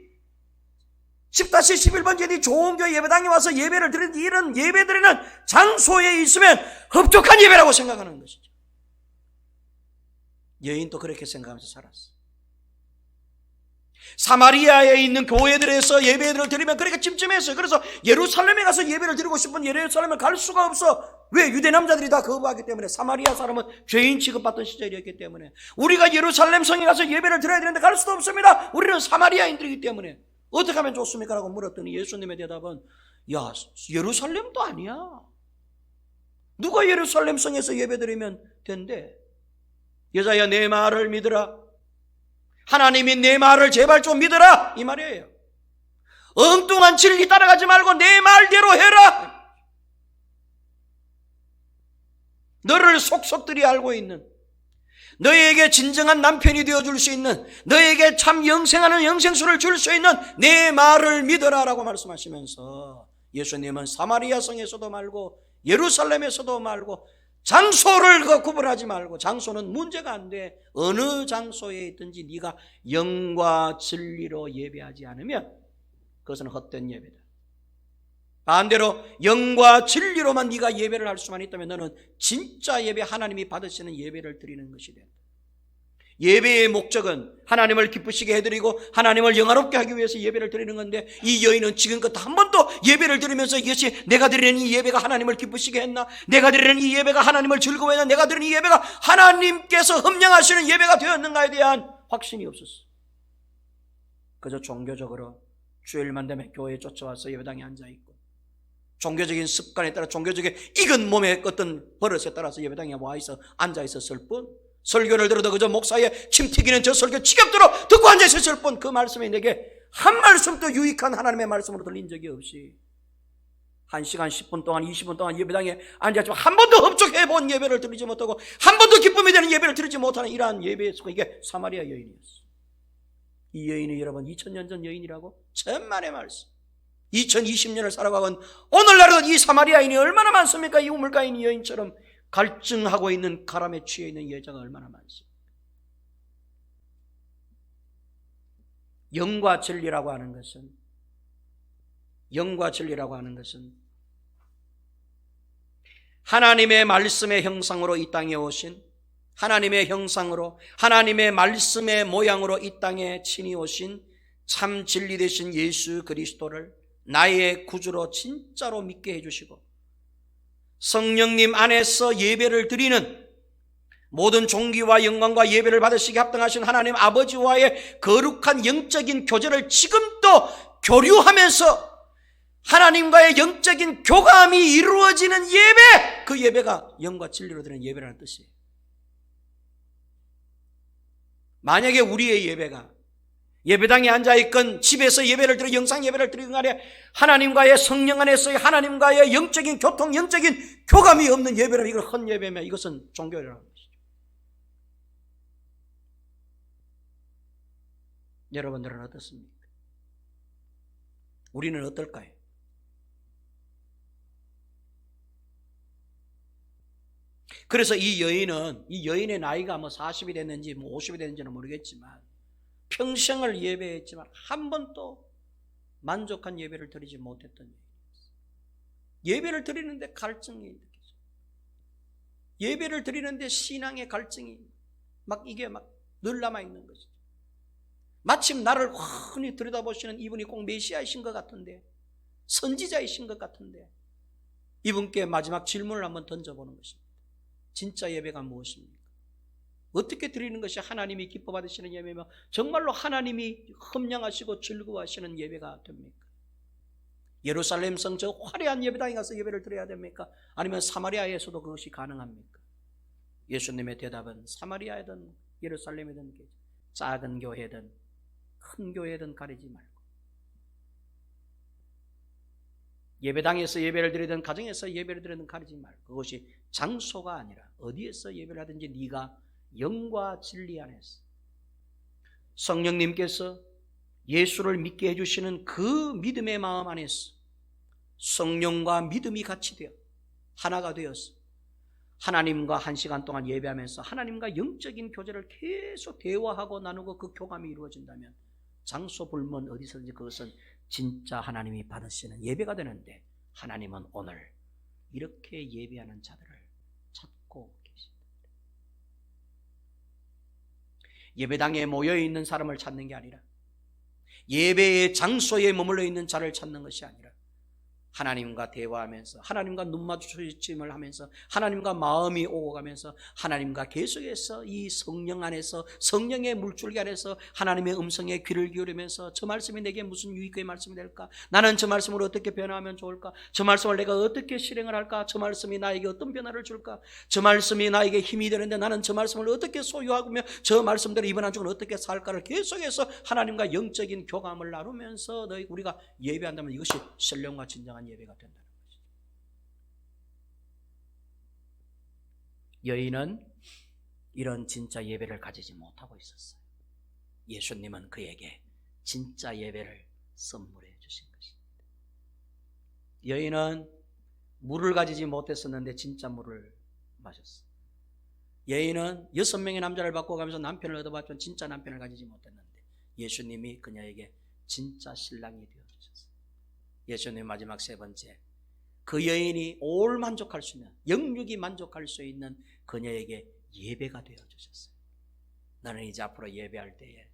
10-11번째 좋은 교회 예배당에 와서 예배를 드리는 이런 예배 드리는 장소에 있으면 흡족한 예배라고 생각하는 것이죠. 여인도 그렇게 생각하면서 살았어. 사마리아에 있는 교회들에서 예배를 드리면 그렇게 찜찜했어요. 그래서 예루살렘에 가서 예배를 드리고 싶은 예루살렘을 갈 수가 없어. 왜? 유대 남자들이 다 거부하기 때문에. 사마리아 사람은 죄인 취급받던 시절이었기 때문에. 우리가 예루살렘 성에 가서 예배를 드려야 되는데 갈 수도 없습니다. 우리는 사마리아인들이기 때문에. 어떻게 하면 좋습니까? 라고 물었더니 예수님의 대답은, 야, 예루살렘도 아니야. 누가 예루살렘 성에서 예배 드리면 된대? 여자야, 내 말을 믿으라. 하나님이 내 말을 제발 좀 믿어라, 이 말이에요. 엉뚱한 진리 따라가지 말고 내 말대로 해라. 너를 속속들이 알고 있는, 너에게 진정한 남편이 되어줄 수 있는, 너에게 참 영생하는 영생수를 줄 수 있는 내 말을 믿어라 라고 말씀하시면서 예수님은 사마리아 성에서도 말고 예루살렘에서도 말고 장소를 구분하지 말고, 장소는 문제가 안 돼. 어느 장소에 있든지 네가 영과 진리로 예배하지 않으면 그것은 헛된 예배다. 반대로 영과 진리로만 네가 예배를 할 수만 있다면 너는 진짜 예배, 하나님이 받으시는 예배를 드리는 것이 된다. 예배의 목적은 하나님을 기쁘시게 해드리고 하나님을 영화롭게 하기 위해서 예배를 드리는 건데, 이 여인은 지금껏 한 번도 예배를 드리면서 이것이 내가 드리는 이 예배가 하나님을 기쁘시게 했나, 내가 드리는 이 예배가 하나님을 즐거워했나, 내가 드리는 이 예배가 하나님께서 흠령하시는 예배가 되었는가에 대한 확신이 없었어. 그저 종교적으로 주일만 되면 교회에 쫓아와서 예배당에 앉아있고, 종교적인 습관에 따라 종교적인 익은 몸의 어떤 버릇에 따라서 예배당에 와있어 앉아있었을 뿐, 설교를 들어도 그저 목사의 침 튀기는 저 설교 지겹도록 듣고 앉아있었을 뿐, 그 말씀이 내게 한 말씀도 유익한 하나님의 말씀으로 들린 적이 없이 1시간 10분 동안 20분 동안 예배당에 앉았지만 한 번도 흡족해본 예배를 드리지 못하고 한 번도 기쁨이 되는 예배를 드리지 못하는 이러한 예배의 습관, 이게 사마리아 여인이었어. 이 여인이 여러분 2000년 전 여인이라고? 천만의 말씀. 2020년을 살아가건 오늘날은 이 사마리아인이 얼마나 많습니까? 이 우물가인 여인처럼 갈증하고 있는, 가람에 취해 있는 여자가 얼마나 많습니까? 영과 진리라고 하는 것은, 영과 진리라고 하는 것은 하나님의 말씀의 형상으로 이 땅에 오신, 하나님의 형상으로 하나님의 말씀의 모양으로 이 땅에 친히 오신 참 진리 되신 예수 그리스도를 나의 구주로 진짜로 믿게 해주시고, 성령님 안에서 예배를 드리는 모든 존귀와 영광과 예배를 받으시기 합당하신 하나님 아버지와의 거룩한 영적인 교제를 지금도 교류하면서 하나님과의 영적인 교감이 이루어지는 예배, 그 예배가 영과 진리로 드리는 예배라는 뜻이에요. 만약에 우리의 예배가 예배당에 앉아있건 집에서 예배를 드리고 영상 예배를 드리건 간에 하나님과의 성령 안에서의 하나님과의 영적인 교통, 영적인 교감이 없는 예배라면 이걸 헛예배면 이것은 종교라는 것이죠. 여러분들은 어떻습니까? 우리는 어떨까요? 그래서 이 여인의 나이가 뭐 40이 됐는지 뭐 50이 됐는지는 모르겠지만 평생을 예배했지만 한 번도 만족한 예배를 드리지 못했던 예배를 드리는데 갈증이 느껴져요. 예배를 드리는데 신앙의 갈증이 이게 늘 남아있는 것이죠. 마침 나를 훤히 들여다보시는 이분이 꼭 메시아이신 것 같은데, 선지자이신 것 같은데, 이분께 마지막 질문을 한번 던져보는 것입니다. 진짜 예배가 무엇입니까? 어떻게 드리는 것이 하나님이 기뻐 받으시는 예배며 정말로 하나님이 흠령하시고 즐거워하시는 예배가 됩니까? 예루살렘 성 저 화려한 예배당에 가서 예배를 드려야 됩니까? 아니면 사마리아에서도 그것이 가능합니까? 예수님의 대답은 사마리아이든 예루살렘이든 작은 교회든 큰 교회든 가리지 말고 예배당에서 예배를 드리든 가정에서 예배를 드리든 가리지 말고 그것이 장소가 아니라 어디에서 예배를 하든지 네가 영과 진리 안에서 성령님께서 예수를 믿게 해주시는 그 믿음의 마음 안에서 성령과 믿음이 같이 되어 하나가 되어서 하나님과 한 시간 동안 예배하면서 하나님과 영적인 교제를 계속 대화하고 나누고 그 교감이 이루어진다면 장소 불문 어디서든지 그것은 진짜 하나님이 받으시는 예배가 되는데 하나님은 오늘 이렇게 예배하는 자들을 찾고 계십니다. 예배당에 모여있는 사람을 찾는 게 아니라 예배의 장소에 머물러 있는 자를 찾는 것이 아니라 하나님과 대화하면서 하나님과 눈 마주침을 하면서 하나님과 마음이 오고 가면서 하나님과 계속해서 이 성령 안에서 성령의 물줄기 안에서 하나님의 음성에 귀를 기울이면서 저 말씀이 내게 무슨 유익의 말씀이 될까? 나는 저 말씀을 어떻게 변화하면 좋을까? 저 말씀을 내가 어떻게 실행을 할까? 저 말씀이 나에게 어떤 변화를 줄까? 저 말씀이 나에게 힘이 되는데 나는 저 말씀을 어떻게 소유하며 저 말씀대로 이번 한 주는 어떻게 살까를 계속해서 하나님과 영적인 교감을 나누면서 우리가 예배한다면 이것이 신령과 진정한 예배가 된다는 것이죠. 여인은 이런 진짜 예배를 가지지 못하고 있었어요. 예수님은 그에게 진짜 예배를 선물해 주신 것입니다. 여인은 물을 가지지 못했었는데 진짜 물을 마셨어요. 여인은 6명의 남자를 바꿔가면서 남편을 얻어봤지만 진짜 남편을 가지지 못했는데 예수님이 그녀에게 진짜 신랑이 되어주셨어요. 예수님 마지막 세 번째, 그 여인이 올 만족할 수 있는 영육이 만족할 수 있는 그녀에게 예배가 되어주셨어요. 나는 이제 앞으로 예배할 때에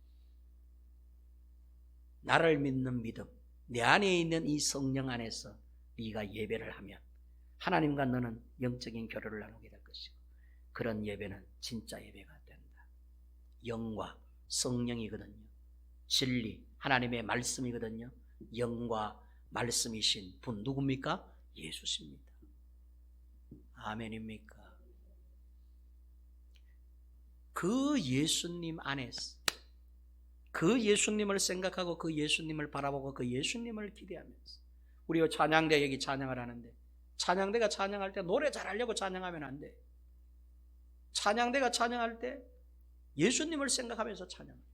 나를 믿는 믿음, 내 안에 있는 이 성령 안에서 네가 예배를 하면 하나님과 너는 영적인 교류를 나누게 될 것이고 그런 예배는 진짜 예배가 된다. 영과 성령이거든요. 진리, 하나님의 말씀이거든요. 영과 말씀이신 분 누굽니까? 예수십니다. 아멘입니까? 그 예수님 안에서 그 예수님을 생각하고 그 예수님을 바라보고 그 예수님을 기대하면서 우리가 찬양대 여기 찬양을 하는데 찬양대가 찬양할 때 노래 잘하려고 찬양하면 안 돼. 찬양대가 찬양할 때 예수님을 생각하면서 찬양해요.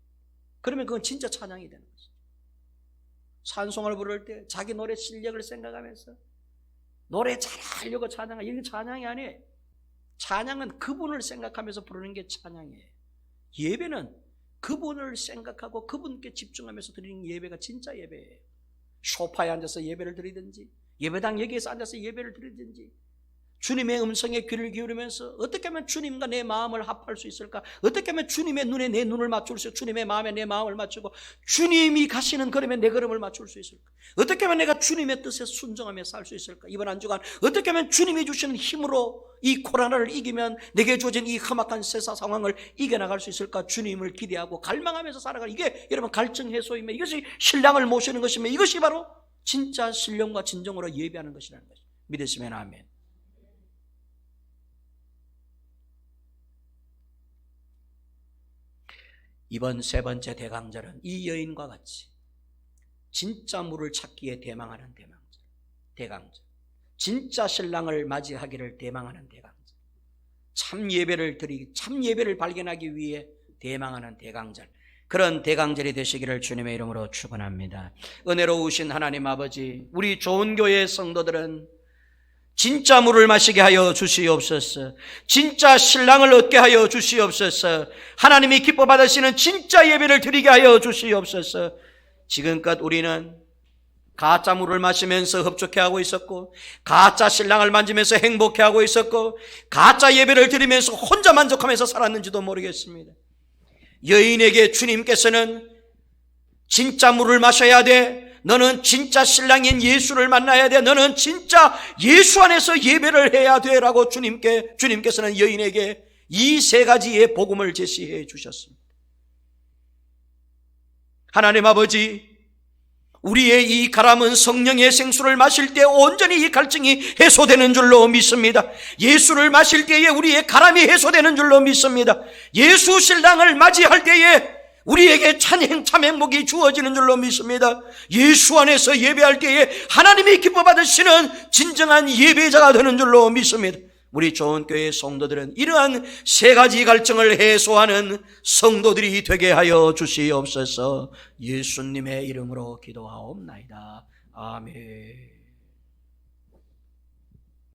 그러면 그건 진짜 찬양이 되는 거죠. 찬송을 부를 때 자기 노래 실력을 생각하면서 노래 잘하려고 찬양하는 이게 찬양이 아니에요. 찬양은 그분을 생각하면서 부르는 게 찬양이에요. 예배는 그분을 생각하고 그분께 집중하면서 드리는 예배가 진짜 예배예요. 소파에 앉아서 예배를 드리든지 예배당 여기에서 앉아서 예배를 드리든지 주님의 음성에 귀를 기울이면서 어떻게 하면 주님과 내 마음을 합할 수 있을까? 어떻게 하면 주님의 눈에 내 눈을 맞출 수 있을까? 주님의 마음에 내 마음을 맞추고 주님이 가시는 걸음에 내 걸음을 맞출 수 있을까? 어떻게 하면 내가 주님의 뜻에 순종하며 살 수 있을까? 이번 한 주간 어떻게 하면 주님이 주시는 힘으로 이 코로나를 이기면 내게 주어진 이 험악한 세상 상황을 이겨나갈 수 있을까? 주님을 기대하고 갈망하면서 살아가는 이게 여러분 갈증 해소이며 이것이 신랑을 모시는 것이며 이것이 바로 진짜 신령과 진정으로 예배하는 것이라는 것입니다. 믿으시면 아멘. 이번 세 번째 대강절은 이 여인과 같이 진짜 물을 찾기에 대망하는 대강절, 진짜 신랑을 맞이하기를 대망하는 대강절, 참 예배를 발견하기 위해 대망하는 대강절, 그런 대강절이 되시기를 주님의 이름으로 축원합니다. 은혜로우신 하나님 아버지, 우리 좋은 교회의 성도들은 진짜 물을 마시게 하여 주시옵소서. 진짜 신랑을 얻게 하여 주시옵소서. 하나님이 기뻐 받으시는 진짜 예배를 드리게 하여 주시옵소서. 지금껏 우리는 가짜 물을 마시면서 흡족해하고 있었고 가짜 신랑을 만지면서 행복해하고 있었고 가짜 예배를 드리면서 혼자 만족하면서 살았는지도 모르겠습니다. 여인에게 주님께서는 진짜 물을 마셔야 돼. 너는 진짜 신랑인 예수를 만나야 돼. 너는 진짜 예수 안에서 예배를 해야 돼 라고 주님께서는 여인에게 이 세 가지의 복음을 제시해 주셨습니다. 하나님 아버지, 우리의 이 가람은 성령의 생수를 마실 때 온전히 이 갈증이 해소되는 줄로 믿습니다. 예수를 마실 때에 우리의 가람이 해소되는 줄로 믿습니다. 예수 신랑을 맞이할 때에 우리에게 참 행복이 주어지는 줄로 믿습니다. 예수 안에서 예배할 때에 하나님이 기뻐 받으시는 진정한 예배자가 되는 줄로 믿습니다. 우리 좋은 교회 성도들은 이러한 세 가지 갈증을 해소하는 성도들이 되게 하여 주시옵소서. 예수님의 이름으로 기도하옵나이다. 아멘.